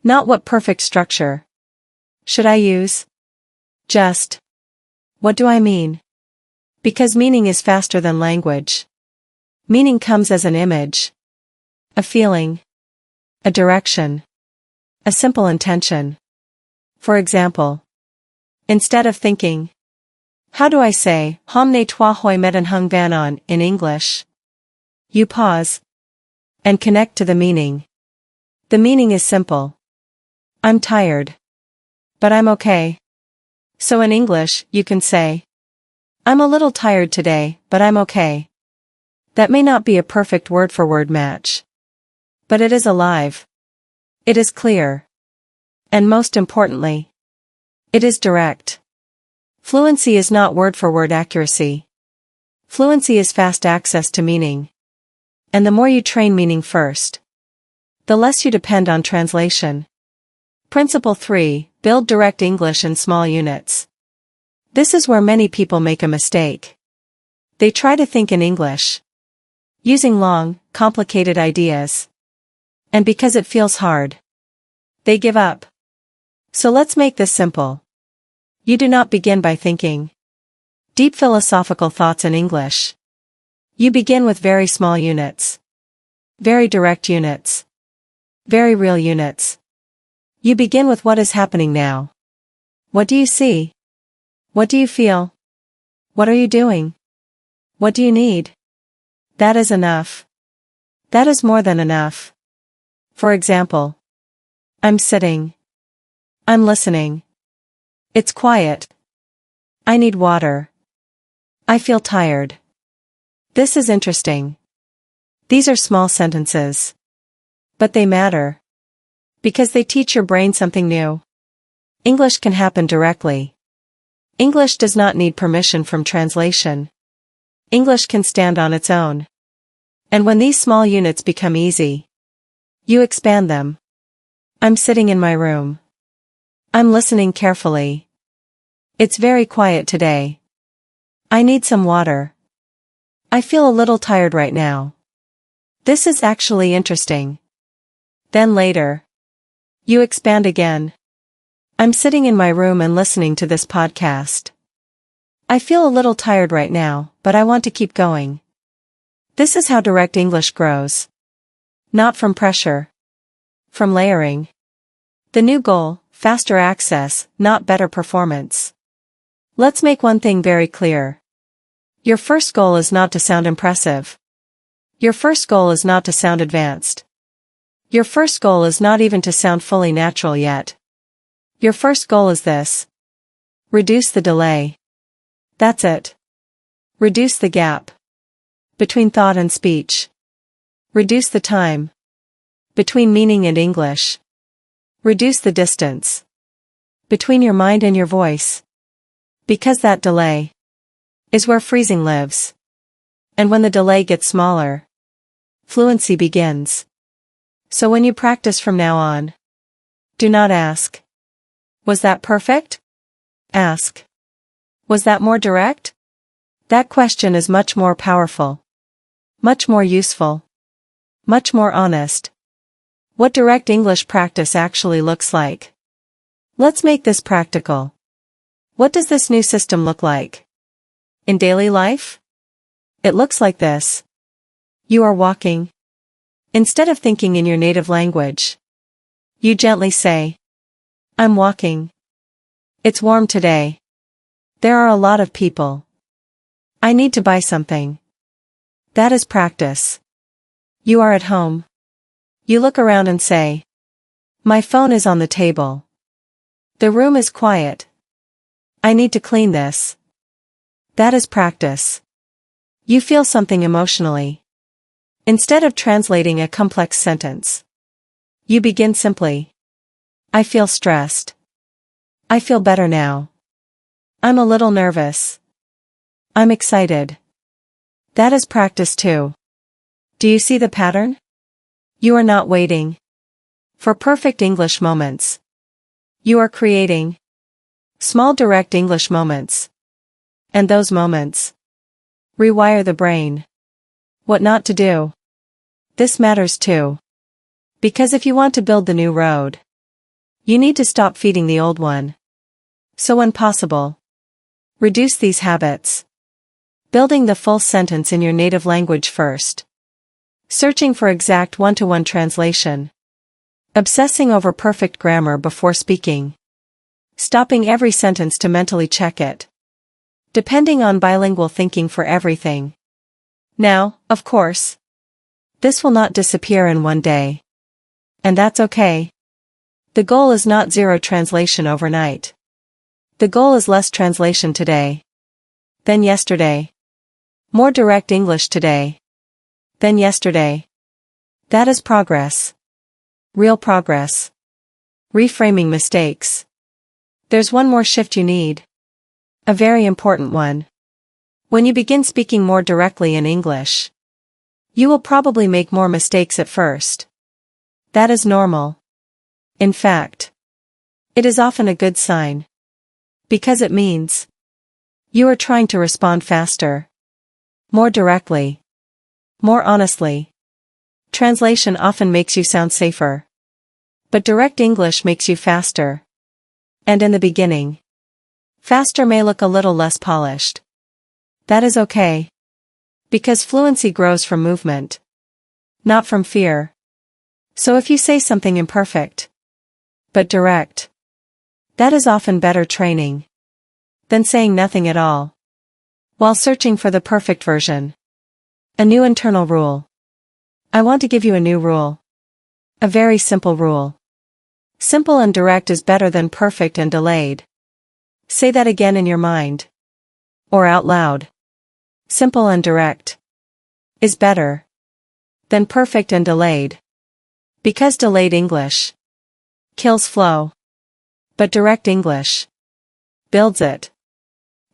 Speaker 1: Not what perfect structure should I use? Just, what do I mean? Because meaning is faster than language. Meaning comes as an image, a feeling, a direction, a simple intention. For example, instead of thinking, how do I say, Homne toi hoi metan hung vanon in English? You pause and connect to the meaning. The meaning is simple. I'm tired. But I'm okay. So in English, you can say, I'm a little tired today, but I'm okay. That may not be a perfect word-for-word match. But it is alive. It is clear. And most importantly, it is direct. Fluency is not word-for-word accuracy. Fluency is fast access to meaning. And the more you train meaning first, the less you depend on translation. Principle 3, build direct English in small units. This is where many people make a mistake. They try to think in English, using long, complicated ideas. And because it feels hard, they give up. So let's make this simple. You do not begin by thinking deep philosophical thoughts in English. You begin with very small units. Very direct units. Very real units. You begin with what is happening now. What do you see? What do you feel? What are you doing? What do you need? That is enough. That is more than enough. For example, I'm sitting. I'm listening. It's quiet. I need water. I feel tired. This is interesting. These are small sentences. But they matter. Because they teach your brain something new. English can happen directly. English does not need permission from translation. English can stand on its own. And when these small units become easy, you expand them. I'm sitting in my room. I'm listening carefully. It's very quiet today. I need some water. I feel a little tired right now. This is actually interesting. Then later, you expand again. I'm sitting in my room and listening to this podcast. I feel a little tired right now, but I want to keep going. This is how direct English grows. Not from pressure. From layering. The new goal, faster access, not better performance. Let's make one thing very clear. Your first goal is not to sound impressive. Your first goal is not to sound advanced. Your first goal is not even to sound fully natural yet. Your first goal is this. Reduce the delay. That's it. Reduce the gap between thought and speech. Reduce the time between meaning and English. Reduce the distance between your mind and your voice. Because that delay is where freezing lives. And when the delay gets smaller, fluency begins. So when you practice from now on, do not ask, was that perfect? Ask, was that more direct? That question is much more powerful, much more useful, much more honest. What direct English practice actually looks like. Let's make this practical. What does this new system look like? In daily life? It looks like this. You are walking. Instead of thinking in your native language, you gently say, I'm walking. It's warm today. There are a lot of people. I need to buy something. That is practice. You are at home. You look around and say, my phone is on the table. The room is quiet. I need to clean this. That is practice. You feel something emotionally. Instead of translating a complex sentence, you begin simply. I feel stressed. I feel better now. I'm a little nervous. I'm excited. That is practice too. Do you see the pattern? You are not waiting for perfect English moments. You are creating small direct English moments. And those moments. Rewire the brain. What not to do. This matters too. Because if you want to build the new road, you need to stop feeding the old one. So when possible, reduce these habits. Building the full sentence in your native language first. Searching for exact one-to-one translation. Obsessing over perfect grammar before speaking. Stopping every sentence to mentally check it. Depending on bilingual thinking for everything. Now, of course, this will not disappear in one day. And that's okay. The goal is not zero translation overnight. The goal is less translation today than yesterday. More direct English today than yesterday. That is progress. Real progress. Reframing mistakes. There's one more shift you need. A very important one. When you begin speaking more directly in English, you will probably make more mistakes at first. That is normal. In fact, it is often a good sign. Because it means you are trying to respond faster. More directly. More honestly. Translation often makes you sound safer. But direct English makes you faster. And in the beginning, faster may look a little less polished. That is okay. Because fluency grows from movement. Not from fear. So if you say something imperfect, but direct, that is often better training than saying nothing at all, while searching for the perfect version. A new internal rule. I want to give you a new rule. A very simple rule. Simple and direct is better than perfect and delayed. Say that again in your mind. Or out loud. Simple and direct is better than perfect and delayed. Because delayed English kills flow. But direct English builds it.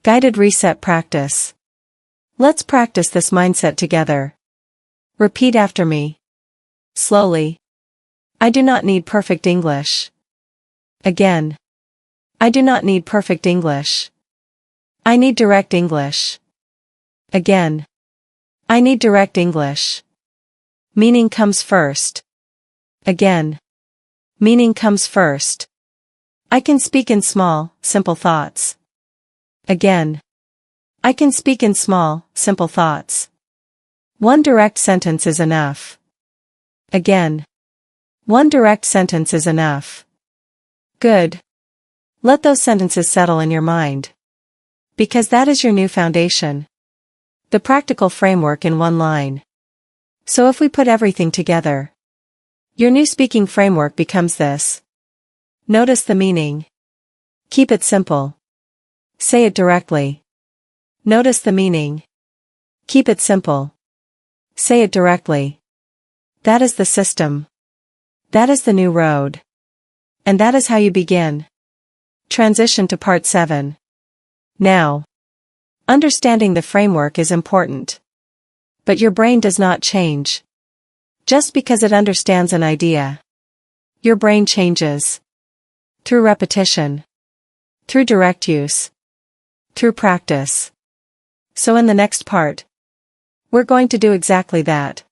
Speaker 1: Guided reset practice. Let's practice this mindset together. Repeat after me. Slowly. I do not need perfect English. Again. I do not need perfect English. I need direct English. Again. I need direct English. Meaning comes first. Again. Meaning comes first. I can speak in small, simple thoughts. Again. I can speak in small, simple thoughts. One direct sentence is enough. Again. One direct sentence is enough. Good. Let those sentences settle in your mind. Because that is your new foundation. The practical framework in one line. So if we put everything together, your new speaking framework becomes this. Notice the meaning. Keep it simple. Say it directly. Notice the meaning. Keep it simple. Say it directly. That is the system. That is the new road. And that is how you begin. Transition to part 7. Now. Understanding the framework is important. But your brain does not change. Just because it understands an idea. Your brain changes. Through repetition. Through direct use. Through practice. So in the next part, we're going to do exactly that.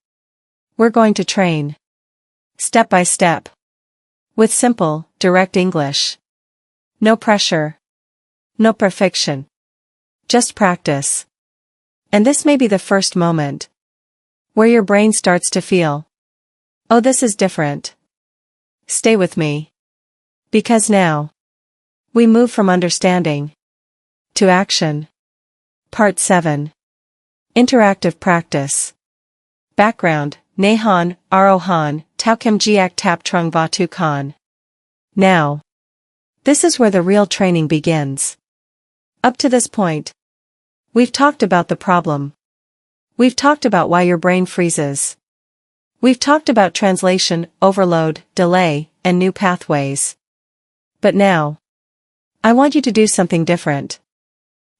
Speaker 1: We're going to train. Step by step. With simple, direct English. No pressure. No perfection. Just practice. And this may be the first moment where your brain starts to feel, oh, this is different. Stay with me. Because now, we move from understanding to action. Part 7. Interactive practice. Background, Nehan, Arohan, Taukem Jiak Tap Trung Vatu Khan. Now. This is where the real training begins. Up to this point, we've talked about the problem. We've talked about why your brain freezes. We've talked about translation, overload, delay, and new pathways. But now, I want you to do something different.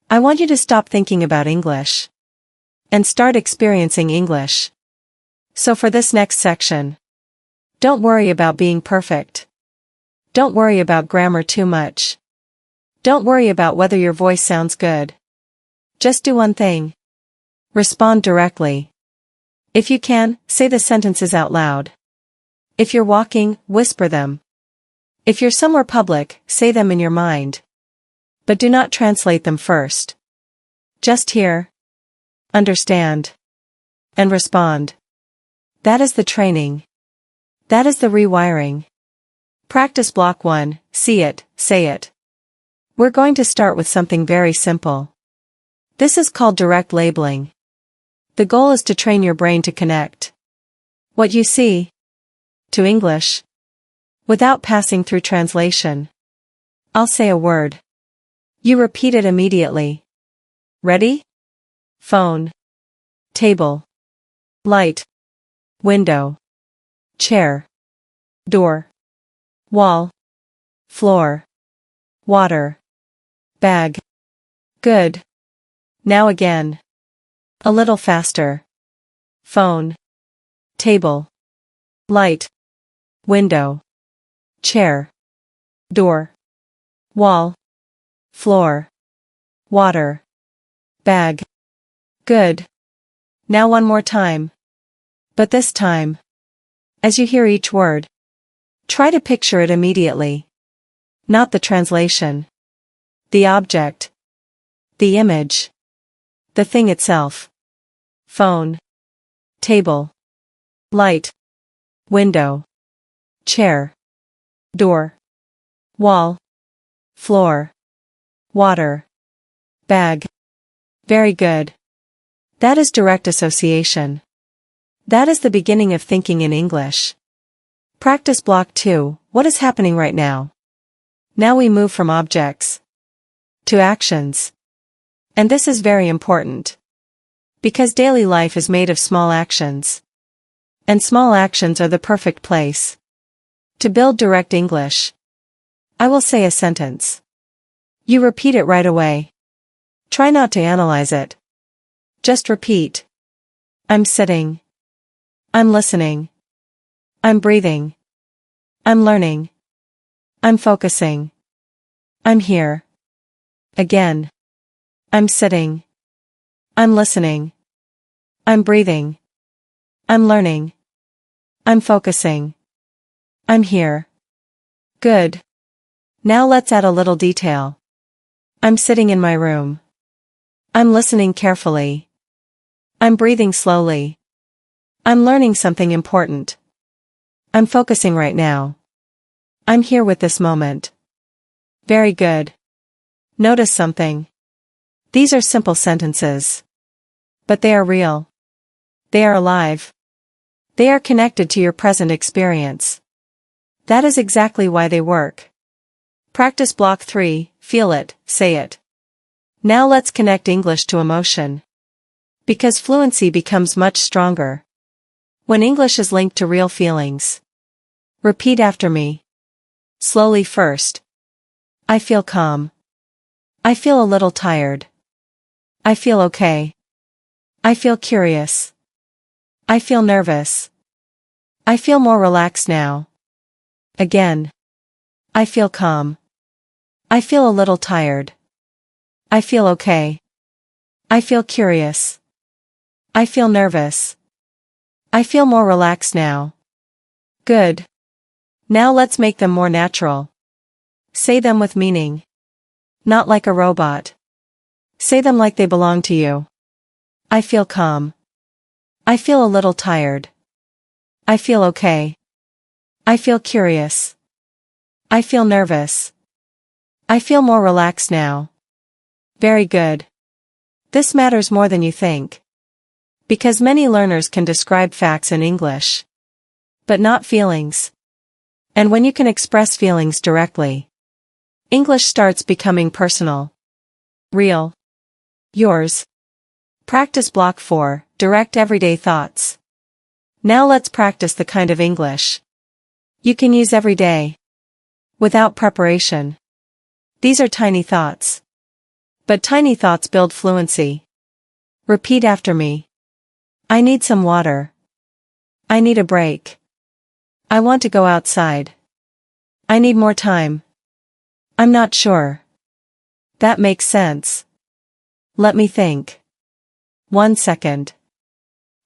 Speaker 1: I want you to stop thinking about English and start experiencing English. So for this next section, don't worry about being perfect. Don't worry about grammar too much. Don't worry about whether your voice sounds good. Just do one thing. Respond directly. If you can, say the sentences out loud. If you're walking, whisper them. If you're somewhere public, say them in your mind. But do not translate them first. Just hear, understand, and respond. That is the training. That is the rewiring. Practice block 1, see it, say it. We're going to start with something very simple. This is called direct labeling. The goal is to train your brain to connect what you see to English without passing through translation. I'll say a word. You repeat it immediately. Ready? Phone. Table. Light. Window. Chair. Door. Wall. Floor. Water. Bag. Good. Now again. A little faster. Phone. Table. Light. Window. Chair. Door. Wall. Floor. Water. Bag. Good. Now one more time. But this time, as you hear each word, try to picture it immediately. Not the translation. The object. The image. The thing itself. Phone. Table. Light. Window. Chair. Door. Wall. Floor. Water. Bag. Very good. That is direct association. That is the beginning of thinking in English. Practice block 2, what is happening right now? Now we move from objects to actions. And this is very important. Because daily life is made of small actions. And small actions are the perfect place to build direct English. I will say a sentence. You repeat it right away. Try not to analyze it. Just repeat. I'm sitting. I'm listening. I'm breathing. I'm learning. I'm focusing. I'm here. Again. I'm sitting. I'm listening. I'm breathing. I'm learning. I'm focusing. I'm here. Good. Now let's add a little detail. I'm sitting in my room. I'm listening carefully. I'm breathing slowly. I'm learning something important. I'm focusing right now. I'm here with this moment. Very good. Notice something. These are simple sentences. But they are real. They are alive. They are connected to your present experience. That is exactly why they work. Practice block 3, feel it, say it. Now let's connect English to emotion. Because fluency becomes much stronger when English is linked to real feelings. Repeat after me. Slowly first. I feel calm. I feel a little tired. I feel okay. I feel curious. I feel nervous. I feel more relaxed now. Again. I feel calm. I feel a little tired. I feel okay. I feel curious. I feel nervous. I feel more relaxed now. Good. Now let's make them more natural. Say them with meaning. Not like a robot. Say them like they belong to you. I feel calm. I feel a little tired. I feel okay. I feel curious. I feel nervous. I feel more relaxed now. Very good. This matters more than you think. Because many learners can describe facts in English, but not feelings. And when you can express feelings directly, English starts becoming personal. Real. Yours. Practice block 4, direct everyday thoughts. Now let's practice the kind of English you can use every day. Without preparation. These are tiny thoughts. But tiny thoughts build fluency. Repeat after me. I need some water. I need a break. I want to go outside. I need more time. I'm not sure. That makes sense. Let me think. 1 second.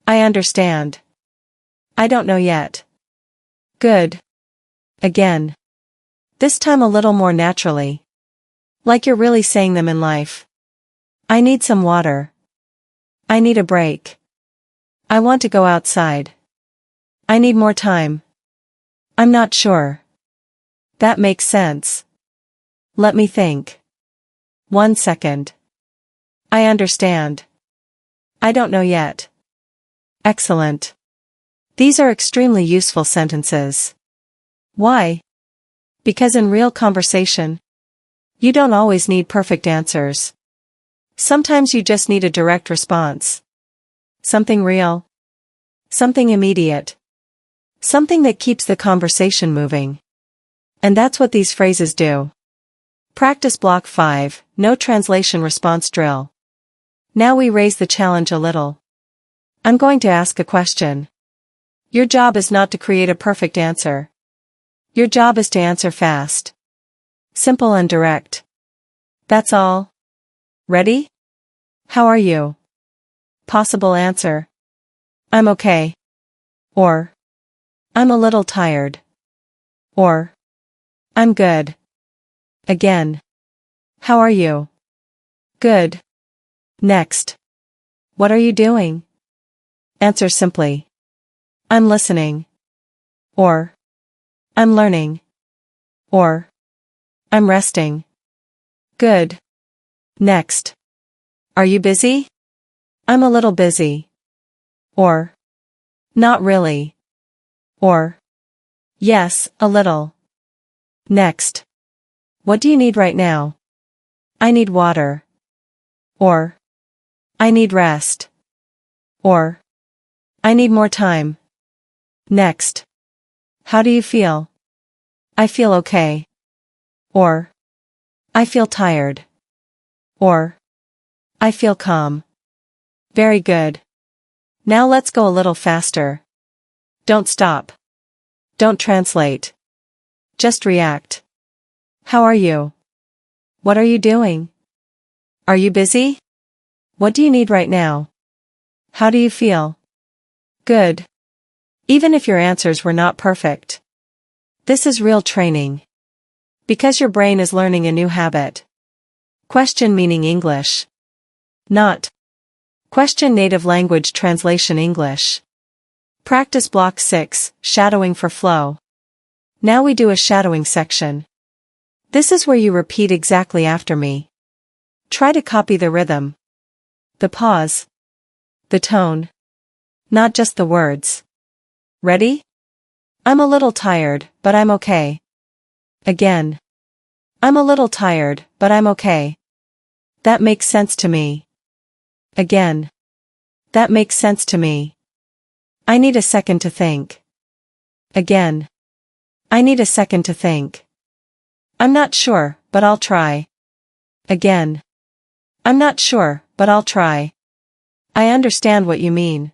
Speaker 1: I understand. I don't know yet. Good. Again. This time a little more naturally. Like you're really saying them in life. I need some water. I need a break. I want to go outside. I need more time. I'm not sure. That makes sense. Let me think. 1 second. I understand. I don't know yet. Excellent. These are extremely useful sentences. Why? Because in real conversation, you don't always need perfect answers. Sometimes you just need a direct response. Something real. Something immediate. Something that keeps the conversation moving. And that's what these phrases do. Practice block 5, no translation response drill. Now we raise the challenge a little. I'm going to ask a question. Your job is not to create a perfect answer. Your job is to answer fast. Simple and direct. That's all. Ready? How are you? Possible answer. I'm okay. Or, I'm a little tired. Or, I'm good. Again. How are you? Good. Next. What are you doing? Answer simply. I'm listening. Or, I'm learning. Or, I'm resting. Good. Next. Are you busy? I'm a little busy. Or, not really. Or, yes, a little. Next. What do you need right now? I need water. Or, I need rest. Or, I need more time. Next. How do you feel? I feel okay. Or, I feel tired. Or, I feel calm. Very good. Now let's go a little faster. Don't stop. Don't translate. Just react. How are you? What are you doing? Are you busy? What do you need right now? How do you feel? Good. Even if your answers were not perfect. This is real training. Because your brain is learning a new habit. Question meaning English. Not. Question native language translation English. Practice block 6, shadowing for flow. Now we do a shadowing section. This is where you repeat exactly after me. Try to copy the rhythm. The pause. The tone. Not just the words. Ready? I'm a little tired, but I'm okay. Again. I'm a little tired, but I'm okay. That makes sense to me. Again. That makes sense to me. I need a second to think. Again. I need a second to think. I'm not sure, but I'll try. Again. I'm not sure, but I'll try. I understand what you mean.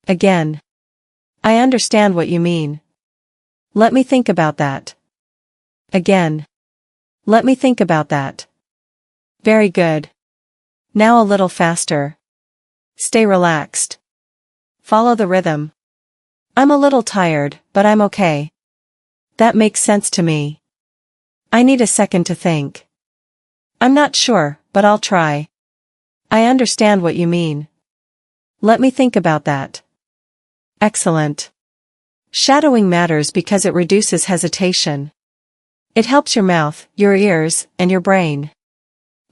Speaker 1: Again. I understand what you mean. Let me think about that. Again. Let me think about that. Very good. Now a little faster. Stay relaxed. Follow the rhythm. I'm a little tired, but I'm okay. That makes sense to me. I need a second to think. I'm not sure, but I'll try. I understand what you mean. Let me think about that. Excellent. Shadowing matters because it reduces hesitation. It helps your mouth, your ears, and your brain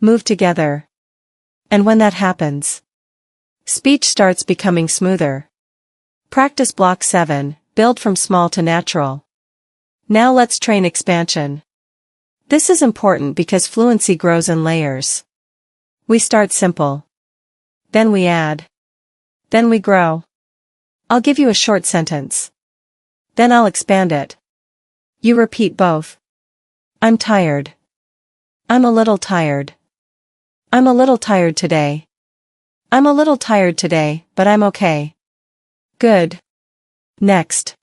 Speaker 1: move together. And when that happens, speech starts becoming smoother. Practice block 7, build from small to natural. Now let's train expansion. This is important because fluency grows in layers. We start simple. Then we add. Then we grow. I'll give you a short sentence. Then I'll expand it. You repeat both. I'm tired. I'm a little tired. I'm a little tired today. I'm a little tired today, but I'm okay. Good. Next.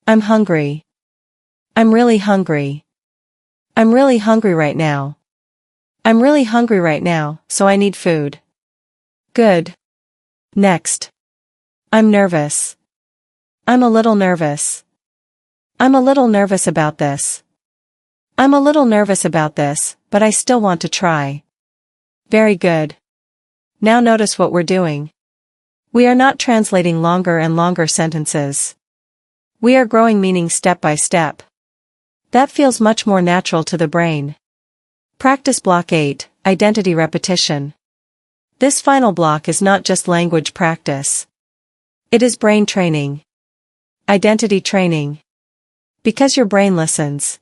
Speaker 1: I'm hungry. I'm really hungry. I'm really hungry right now. I'm really hungry right now, so I need food. Good. Next. I'm nervous. I'm a little nervous. I'm a little nervous about this. I'm a little nervous about this, but I still want to try. Very good. Now notice what we're doing. We are not translating longer and longer sentences. We are growing meaning step by step. That feels much more natural to the brain. Practice block 8, identity repetition. This final block is not just language practice. It is brain training. Identity training. Because your brain listens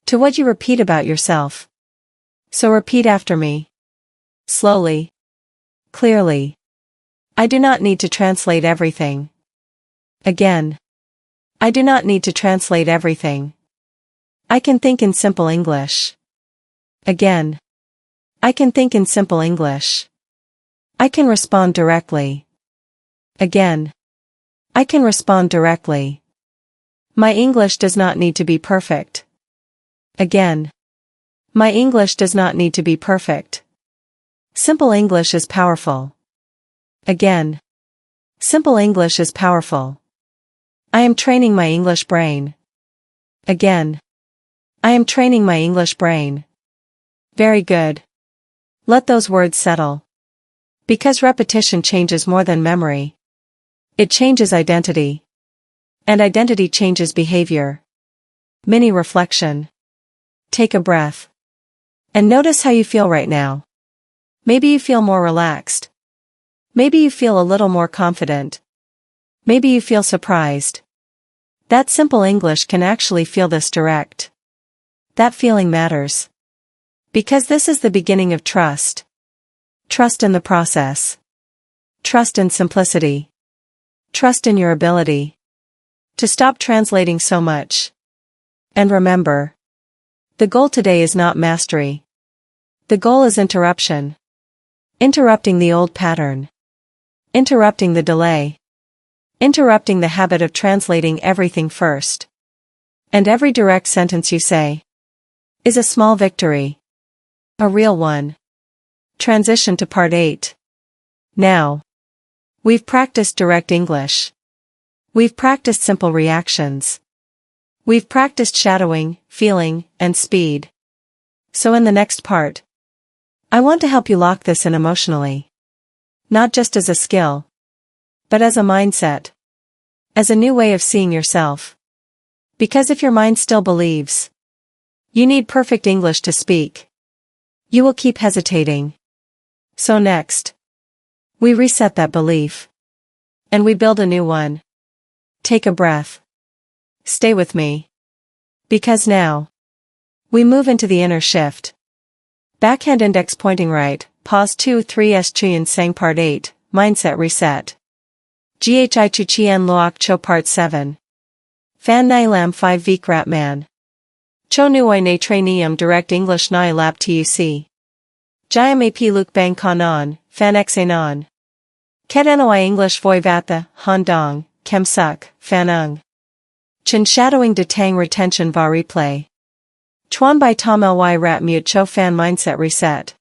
Speaker 1: to what you repeat about yourself. So repeat after me. Slowly. Clearly. I do not need to translate everything. Again. I do not need to translate everything. I can think in simple English. Again. I can think in simple English. I can respond directly. Again. I can respond directly. My English does not need to be perfect. Again. My English does not need to be perfect. Simple English is powerful. Again. Simple English is powerful. I am training my English brain. Again. I am training my English brain. Very good. Let those words settle. Because repetition changes more than memory. It changes identity. And identity changes behavior. Mini reflection. Take a breath. And notice how you feel right now. Maybe you feel more relaxed. Maybe you feel a little more confident. Maybe you feel surprised. That simple English can actually feel this direct. That feeling matters. Because this is the beginning of trust. Trust in the process. Trust in simplicity. Trust in your ability to stop translating so much. And remember, the goal today is not mastery. The goal is interruption. Interrupting the old pattern. Interrupting the delay. Interrupting the habit of translating everything first. And every direct sentence you say is a small victory. A real one. Transition to part 8. Now. We've practiced direct English. We've practiced simple reactions. We've practiced shadowing, feeling, and speed. So in the next part, I want to help you lock this in emotionally. Not just as a skill, but as a mindset. As a new way of seeing yourself. Because if your mind still believes you need perfect English to speak, you will keep hesitating. So next, we reset that belief. And we build a new one. Take a breath. Stay with me. Because now, we move into the inner shift. Backhand index pointing right, pause 2-3 Chuyen Sang part 8, mindset reset. Ghi Chu Chien Loak Cho part 7. Fan Nai Lam 5 Vik Rat Man. Cho Nuoi Ne Tre Nium direct English Nai Lap Tuc. Jayam Ap Luk Bang Kanan, Fan Xanon. Ket Noi English Voi Vatha, Han Dong, Kem Suk, Fan Ung. Chin Shadowing De Tang Retention Va Replay. Chuan Bai Tom Ly Rat Mute Cho Fan Mindset Reset.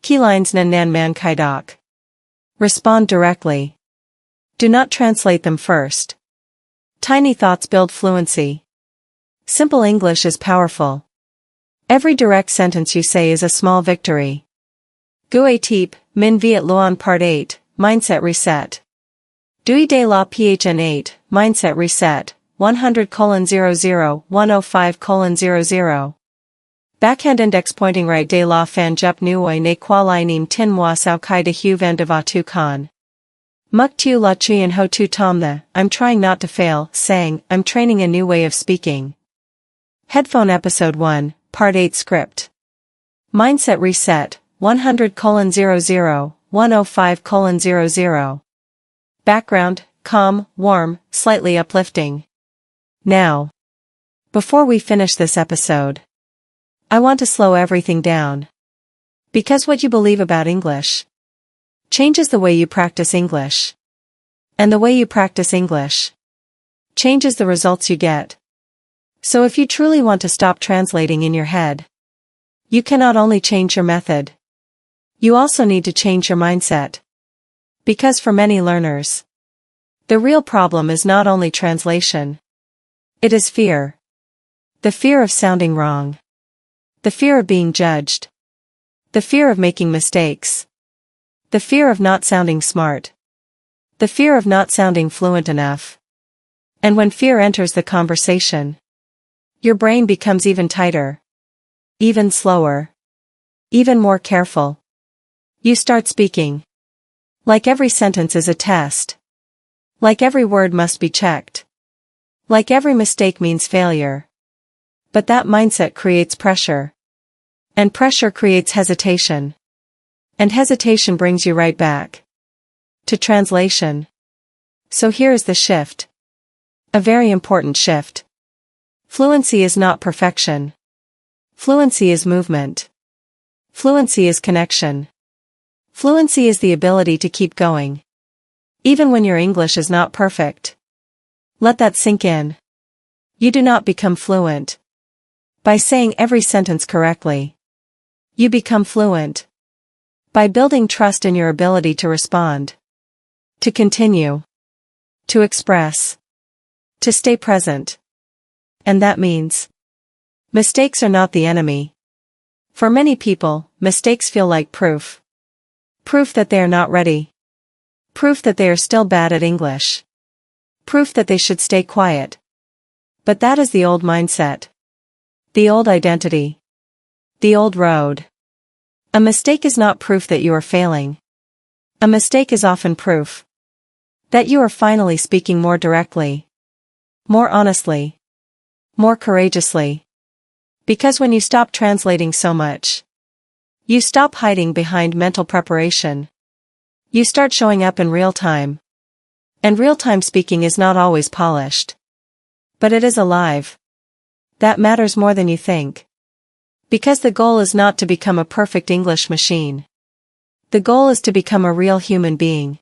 Speaker 1: Key lines Nan Nan Man Kai Dok. Respond directly. Do not translate them first. Tiny thoughts build fluency. Simple English is powerful. Every direct sentence you say is a small victory. Gue Teep, Min Viet Luan Part 8, Mindset Reset. Dui De La PHN 8, Mindset Reset, 100:00, 105:00. Backhand index pointing right De La Fan Jup Nuoi Ne Kualai Nim Tin Moi Sao Kai De Hu Van De Va Tu Kan. Muk Tu La Chuyen Ho Tu Tom The, I'm trying not to fail, saying, I'm training a new way of speaking. Headphone Episode 1, Part 8 Script. Mindset Reset, 100:00, 105:00. Background, calm, warm, slightly uplifting. Now. Before we finish this episode, I want to slow everything down. Because what you believe about English changes the way you practice English. And the way you practice English changes the results you get. So if you truly want to stop translating in your head, You cannot only change your method. You also need to change your mindset. Because for many learners, the real problem is not only translation. It is fear. The fear of sounding wrong. The fear of being judged. The fear of making mistakes. The fear of not sounding smart. The fear of not sounding fluent enough. And when fear enters the conversation, your brain becomes even tighter, even slower, even more careful. You start speaking like every sentence is a test. Like every word must be checked. Like every mistake means failure. But that mindset creates pressure. And pressure creates hesitation. And hesitation brings you right back to translation. So here is the shift. A very important shift. Fluency is not perfection. Fluency is movement. Fluency is connection. Fluency is the ability to keep going, even when your English is not perfect. Let that sink in. You do not become fluent by saying every sentence correctly. You become fluent by building trust in your ability to respond, to continue, to express, to stay present. And that means mistakes are not the enemy. For many people, mistakes feel like proof. Proof that they are not ready. Proof that they are still bad at English. Proof that they should stay quiet. But that is the old mindset. The old identity. The old road. A mistake is not proof that you are failing. A mistake is often proof that you are finally speaking more directly, more honestly, more courageously. Because when you stop translating so much, you stop hiding behind mental preparation. You start showing up in real time. And real-time speaking is not always polished. But it is alive. That matters more than you think. Because the goal is not to become a perfect English machine. The goal is to become a real human being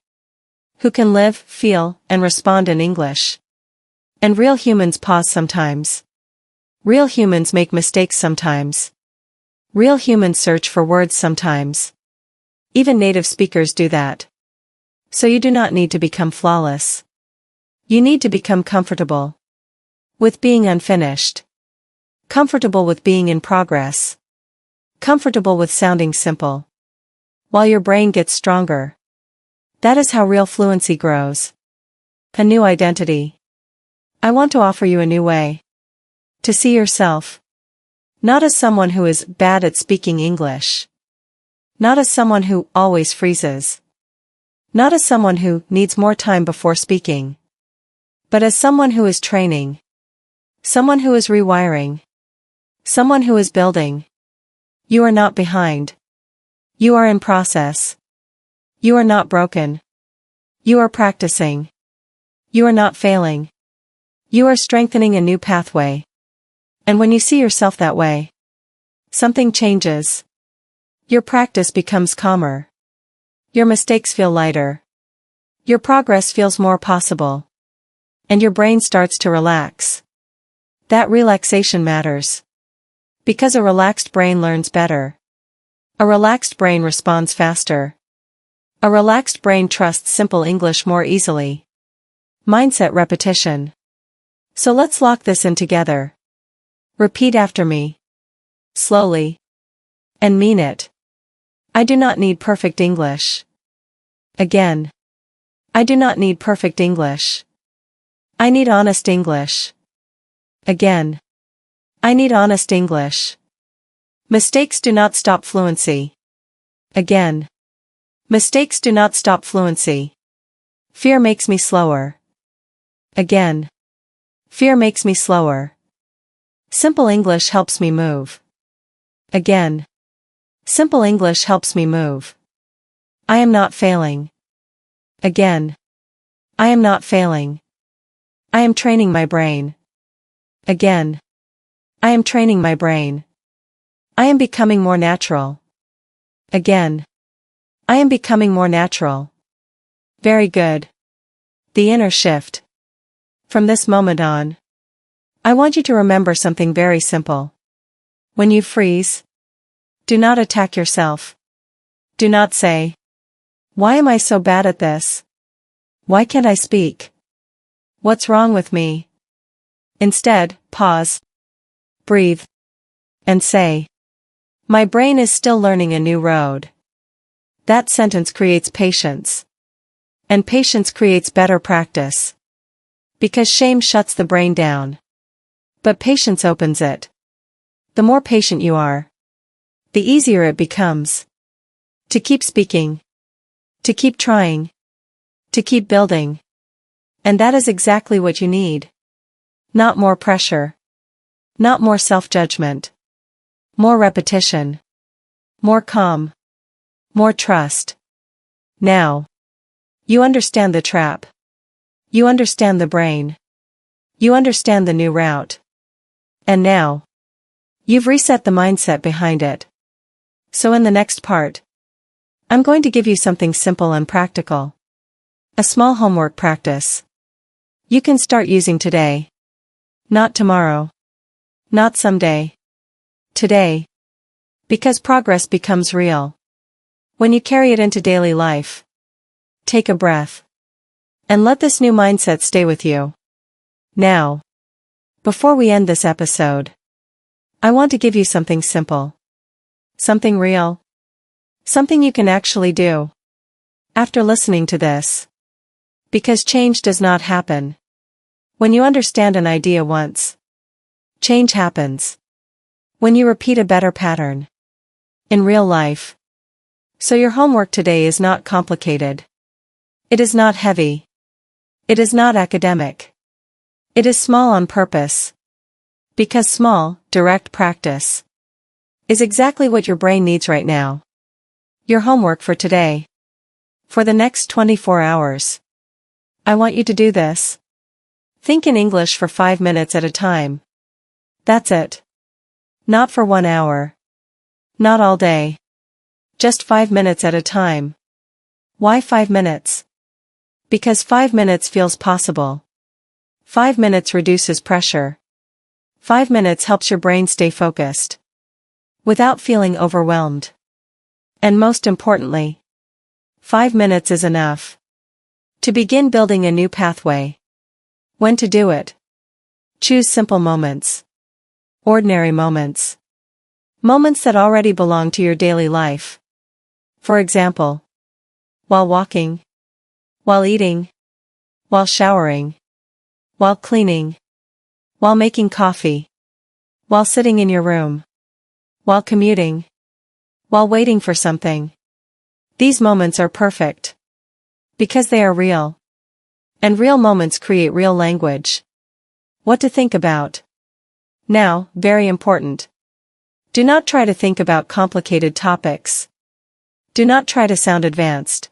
Speaker 1: who can live, feel, and respond in English. And real humans pause sometimes. Real humans make mistakes sometimes. Real humans search for words sometimes. Even native speakers do that. So you do not need to become flawless. You need to become comfortable with being unfinished. Comfortable with being in progress. Comfortable with sounding simple. While your brain gets stronger. That is how real fluency grows. A new identity. I want to offer you a new way to see yourself. Not as someone who is bad at speaking English. Not as someone who always freezes. Not as someone who needs more time before speaking. But as someone who is training. Someone who is rewiring. Someone who is building. You are not behind. You are in process. You are not broken. You are practicing. You are not failing. You are strengthening a new pathway. And when you see yourself that way, something changes. Your practice becomes calmer. Your mistakes feel lighter. Your progress feels more possible. And your brain starts to relax. That relaxation matters. Because a relaxed brain learns better. A relaxed brain responds faster. A relaxed brain trusts simple English more easily. Mindset repetition. So let's lock this in together. Repeat after me. Slowly. And mean it. I do not need perfect English. Again. I do not need perfect English. I need honest English. Again. I need honest English. Mistakes do not stop fluency. Again. Mistakes do not stop fluency. Fear makes me slower. Again. Fear makes me slower. Simple English helps me move. Again. Simple English helps me move. I am not failing. Again. I am not failing. I am training my brain. Again. I am training my brain. I am becoming more natural. Again. I am becoming more natural. Very good. The inner shift. From this moment on, I want you to remember something very simple. When you freeze, Do not attack yourself. Do not say, "Why am I so bad at this? Why can't I speak? What's wrong with me?" Instead, pause, breathe, and say, "My brain is still learning a new road." That sentence creates patience. And patience creates better practice. Because shame shuts the brain down. But patience opens it. The more patient you are, the easier it becomes. To keep speaking. To keep trying. To keep building. And that is exactly what you need. Not more pressure. Not more self-judgment. More repetition. More calm. More trust. Now. You understand the trap. You understand the brain. You understand the new route. And now. You've reset the mindset behind it. So in the next part, I'm going to give you something simple and practical. A small homework practice. You can start using today. Not tomorrow. Not someday. Today. Because progress becomes real when you carry it into daily life. Take a breath. And let this new mindset stay with you. Now. Before we end this episode, I want to give you something simple. Something real. Something you can actually do. After listening to this. Because change does not happen when you understand an idea once. Change happens when you repeat a better pattern in real life. So your homework today is not complicated. It is not heavy. It is not academic. It is small on purpose. Because small, direct practice is exactly what your brain needs right now. Your homework for today. For the next 24 hours. I want you to do this. Think in English for 5 minutes at a time. That's it. Not for 1 hour. Not all day. Just 5 minutes at a time. Why 5 minutes? Because 5 minutes feels possible. 5 minutes reduces pressure. 5 minutes helps your brain stay focused. Without feeling overwhelmed. And most importantly, 5 minutes is enough to begin building a new pathway. When to do it? Choose simple moments. Ordinary moments. Moments that already belong to your daily life. For example, while walking, while eating, while showering, while cleaning, while making coffee, while sitting in your room, while commuting, while waiting for something. These moments are perfect. Because they are real. And real moments create real language. What to think about. Now, very important. Do not try to think about complicated topics. Do not try to sound advanced.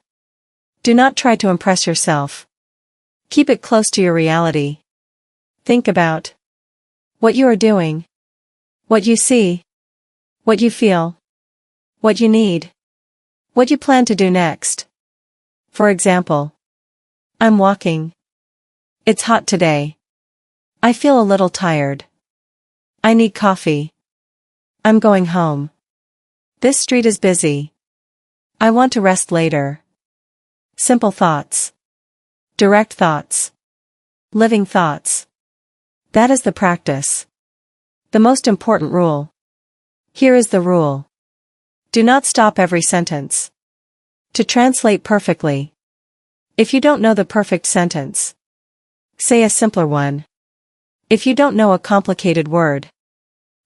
Speaker 1: Do not try to impress yourself. Keep it close to your reality. Think about what you are doing, what you see, what you feel, what you need, what you plan to do next. For example, I'm walking. It's hot today. I feel a little tired. I need coffee. I'm going home. This street is busy. I want to rest later. Simple thoughts. Direct thoughts. Living thoughts. That is the practice. The most important rule. Here is the rule. Do not stop every sentence to translate perfectly. If you don't know the perfect sentence, say a simpler one. If you don't know a complicated word,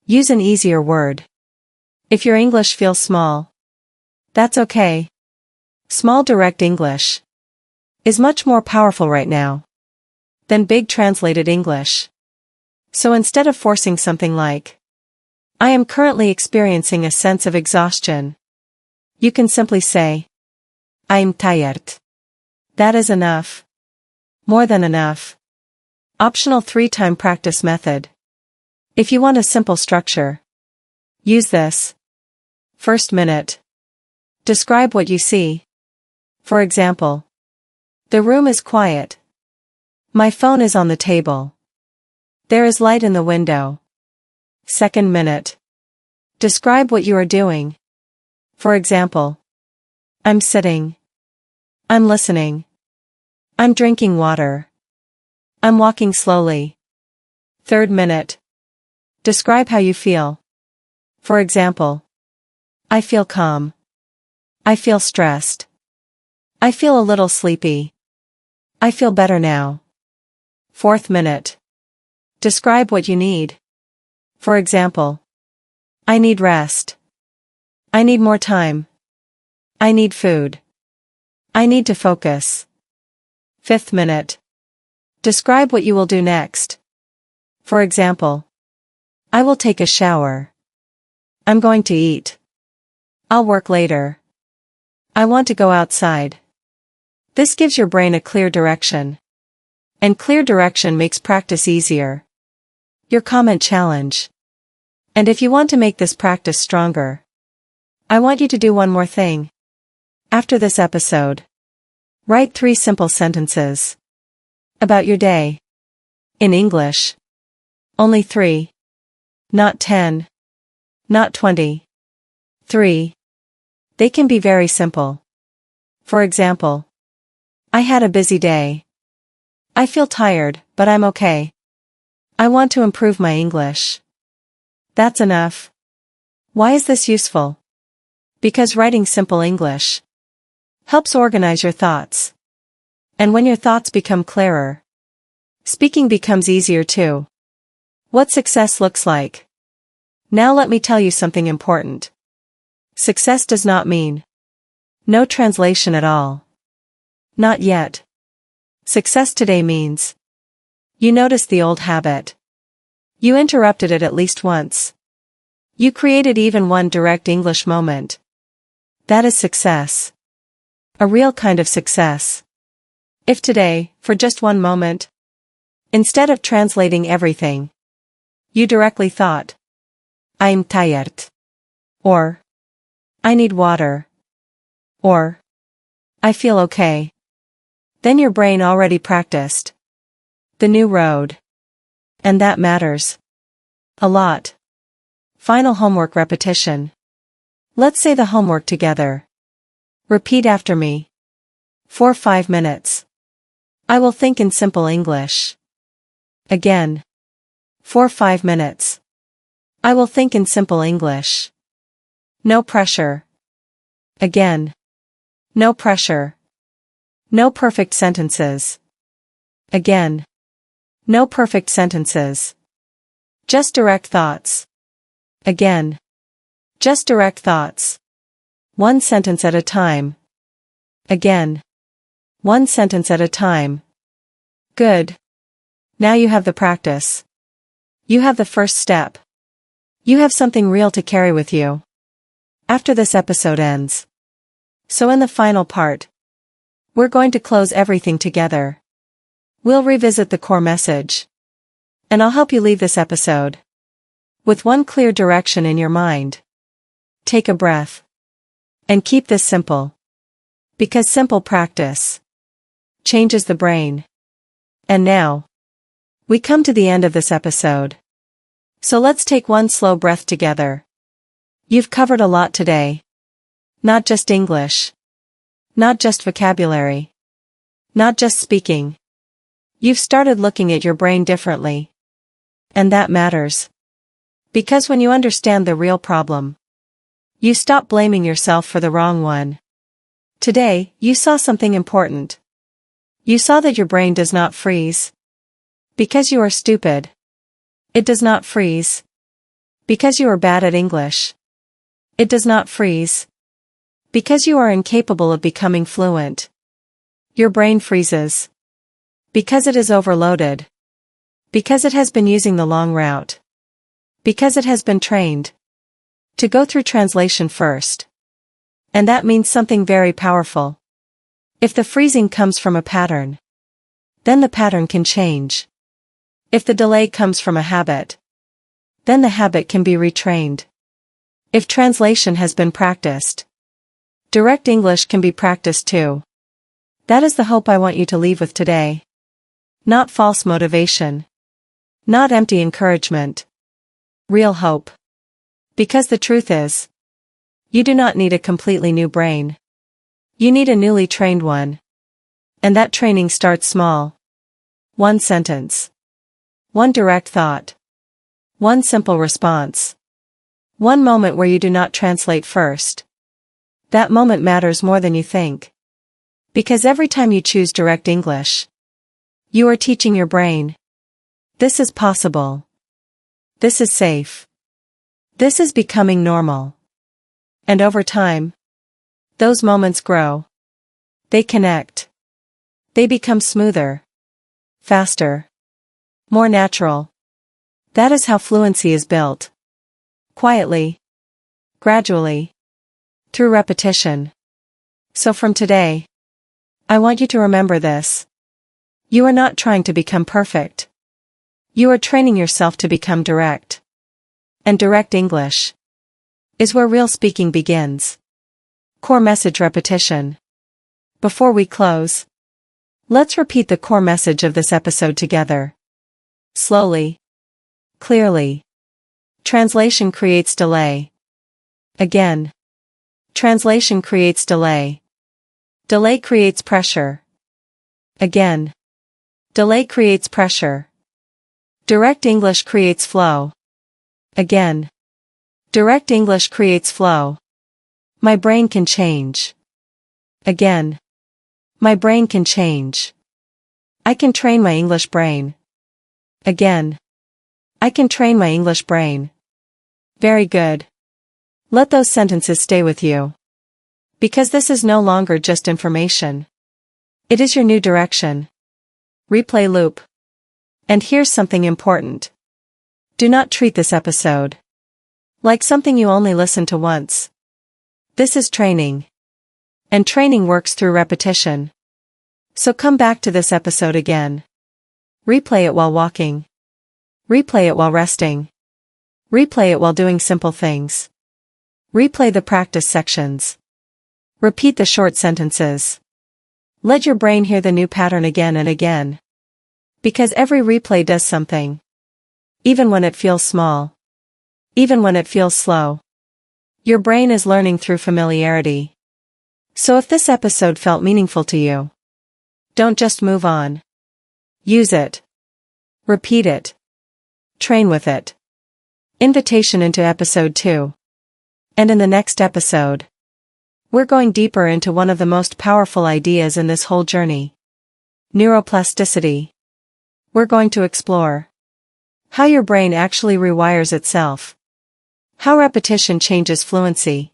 Speaker 1: use an easier word. If your English feels small, that's okay. Small direct English is much more powerful right now than big translated English. So instead of forcing something like, I am currently experiencing a sense of exhaustion, you can simply say, I'm tired. That is enough. More than enough. Optional 3-time practice method. If you want a simple structure, use this. First minute. Describe what you see. For example, the room is quiet. My phone is on the table. There is light in the window. Second minute. Describe what you are doing. For example, I'm sitting. I'm listening. I'm drinking water. I'm walking slowly. Third minute. Describe how you feel. For example, I feel calm. I feel stressed. I feel a little sleepy. I feel better now. Fourth minute. Describe what you need. For example, I need rest. I need more time. I need food. I need to focus. Fifth minute. Describe what you will do next. For example, I will take a shower. I'm going to eat. I'll work later. I want to go outside. This gives your brain a clear direction. And clear direction makes practice easier. Your comment challenge. And if you want to make this practice stronger, I want you to do one more thing. After this episode, write 3 simple sentences about your day. In English. Only 3. Not 10. Not 20. 3. They can be very simple. For example, I had a busy day. I feel tired, but I'm okay. I want to improve my English. That's enough. Why is this useful? Because writing simple English helps organize your thoughts. And when your thoughts become clearer, speaking becomes easier too. What success looks like. Now let me tell you something important. Success does not mean no translation at all. Not yet. Success today means you noticed the old habit. You interrupted it at least once. You created even one direct English moment. That is success. A real kind of success. If today, for just one moment, instead of translating everything, you directly thought, I'm tired. Or, I need water. Or, I feel okay. Then your brain already practiced the new road. And that matters a lot. Final homework repetition. Let's say the homework together. Repeat after me. For 5 minutes. I will think in simple English. Again. For 5 minutes. I will think in simple English. No pressure. Again. No pressure. No perfect sentences. Again. No perfect sentences. Just direct thoughts. Again. Just direct thoughts. One sentence at a time. Again. One sentence at a time. Good. Now you have the practice. You have the first step. You have something real to carry with you after this episode ends. So in the final part, we're going to close everything together. We'll revisit the core message. And I'll help you leave this episode with one clear direction in your mind. Take a breath. And keep this simple. Because simple practice changes the brain. And now, we come to the end of this episode. So let's take one slow breath together. You've covered a lot today. Not just English. Not just vocabulary. Not just speaking. You've started looking at your brain differently. And that matters. Because when you understand the real problem, you stop blaming yourself for the wrong one. Today, you saw something important. You saw that your brain does not freeze because you are stupid. It does not freeze because you are bad at English. It does not freeze because you are incapable of becoming fluent. Your brain freezes because it is overloaded. Because it has been using the long route. Because it has been trained to go through translation first. And that means something very powerful. If the freezing comes from a pattern, then the pattern can change. If the delay comes from a habit, then the habit can be retrained. If translation has been practiced, direct English can be practiced too. That is the hope I want you to leave with today. Not false motivation. Not empty encouragement. Real hope. Because the truth is, You do not need a completely new brain. You need a newly trained one. And that training starts small. One sentence. One direct thought. One simple response. One moment where you do not translate first. That moment matters more than you think. Because every time you choose direct English, you are teaching your brain. This is possible. This is safe. This is becoming normal. And over time, those moments grow. They connect. They become smoother, faster, more natural. That is how fluency is built. Quietly, gradually, through repetition. So from today, I want you to remember this. You are not trying to become perfect. You are training yourself to become direct. And direct English is where real speaking begins. Core message repetition. Before we close, let's repeat the core message of this episode together. Slowly. Clearly. Translation creates delay. Again. Translation creates delay. Delay creates pressure. Again. Delay creates pressure. Direct English creates flow. Again. Direct English creates flow. My brain can change. Again. My brain can change. I can train my English brain. Again. I can train my English brain. Very good. Let those sentences stay with you. Because this is no longer just information. It is your new direction. Replay loop. And here's something important. Do not treat this episode like something you only listen to once. This is training. And training works through repetition. So come back to this episode again. Replay it while walking. Replay it while resting. Replay it while doing simple things. Replay the practice sections. Repeat the short sentences. Let your brain hear the new pattern again and again. Because every replay does something. Even when it feels small. Even when it feels slow. Your brain is learning through familiarity. So if this episode felt meaningful to you, don't just move on. Use it. Repeat it. Train with it. Invitation into episode 2. And in the next episode, we're going deeper into one of the most powerful ideas in this whole journey. Neuroplasticity. We're going to explore how your brain actually rewires itself. How repetition changes fluency.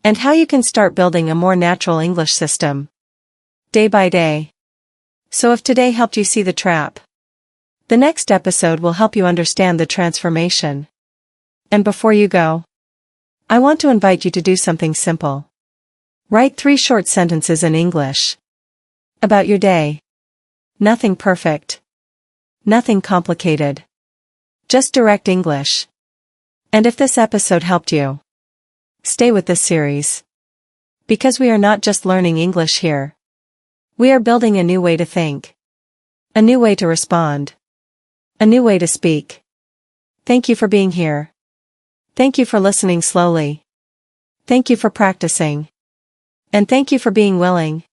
Speaker 1: And how you can start building a more natural English system. Day by day. So if today helped you see the trap, the next episode will help you understand the transformation. And before you go, I want to invite you to do something simple. Write 3 short sentences in English. About your day. Nothing perfect. Nothing complicated. Just direct English. And if this episode helped you, stay with this series. Because we are not just learning English here. We are building a new way to think. A new way to respond. A new way to speak. Thank you for being here. Thank you for listening slowly. Thank you for practicing. And thank you for being willing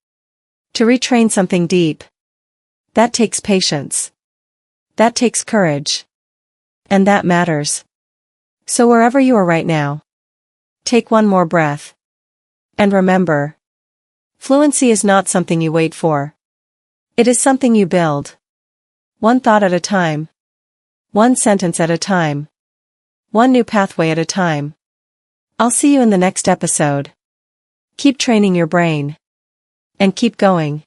Speaker 1: to retrain something deep. That takes patience. That takes courage. And that matters. So wherever you are right now, take one more breath. And remember, fluency is not something you wait for. It is something you build. One thought at a time. One sentence at a time. One new pathway at a time. I'll see you in the next episode. Keep training your brain. And keep going.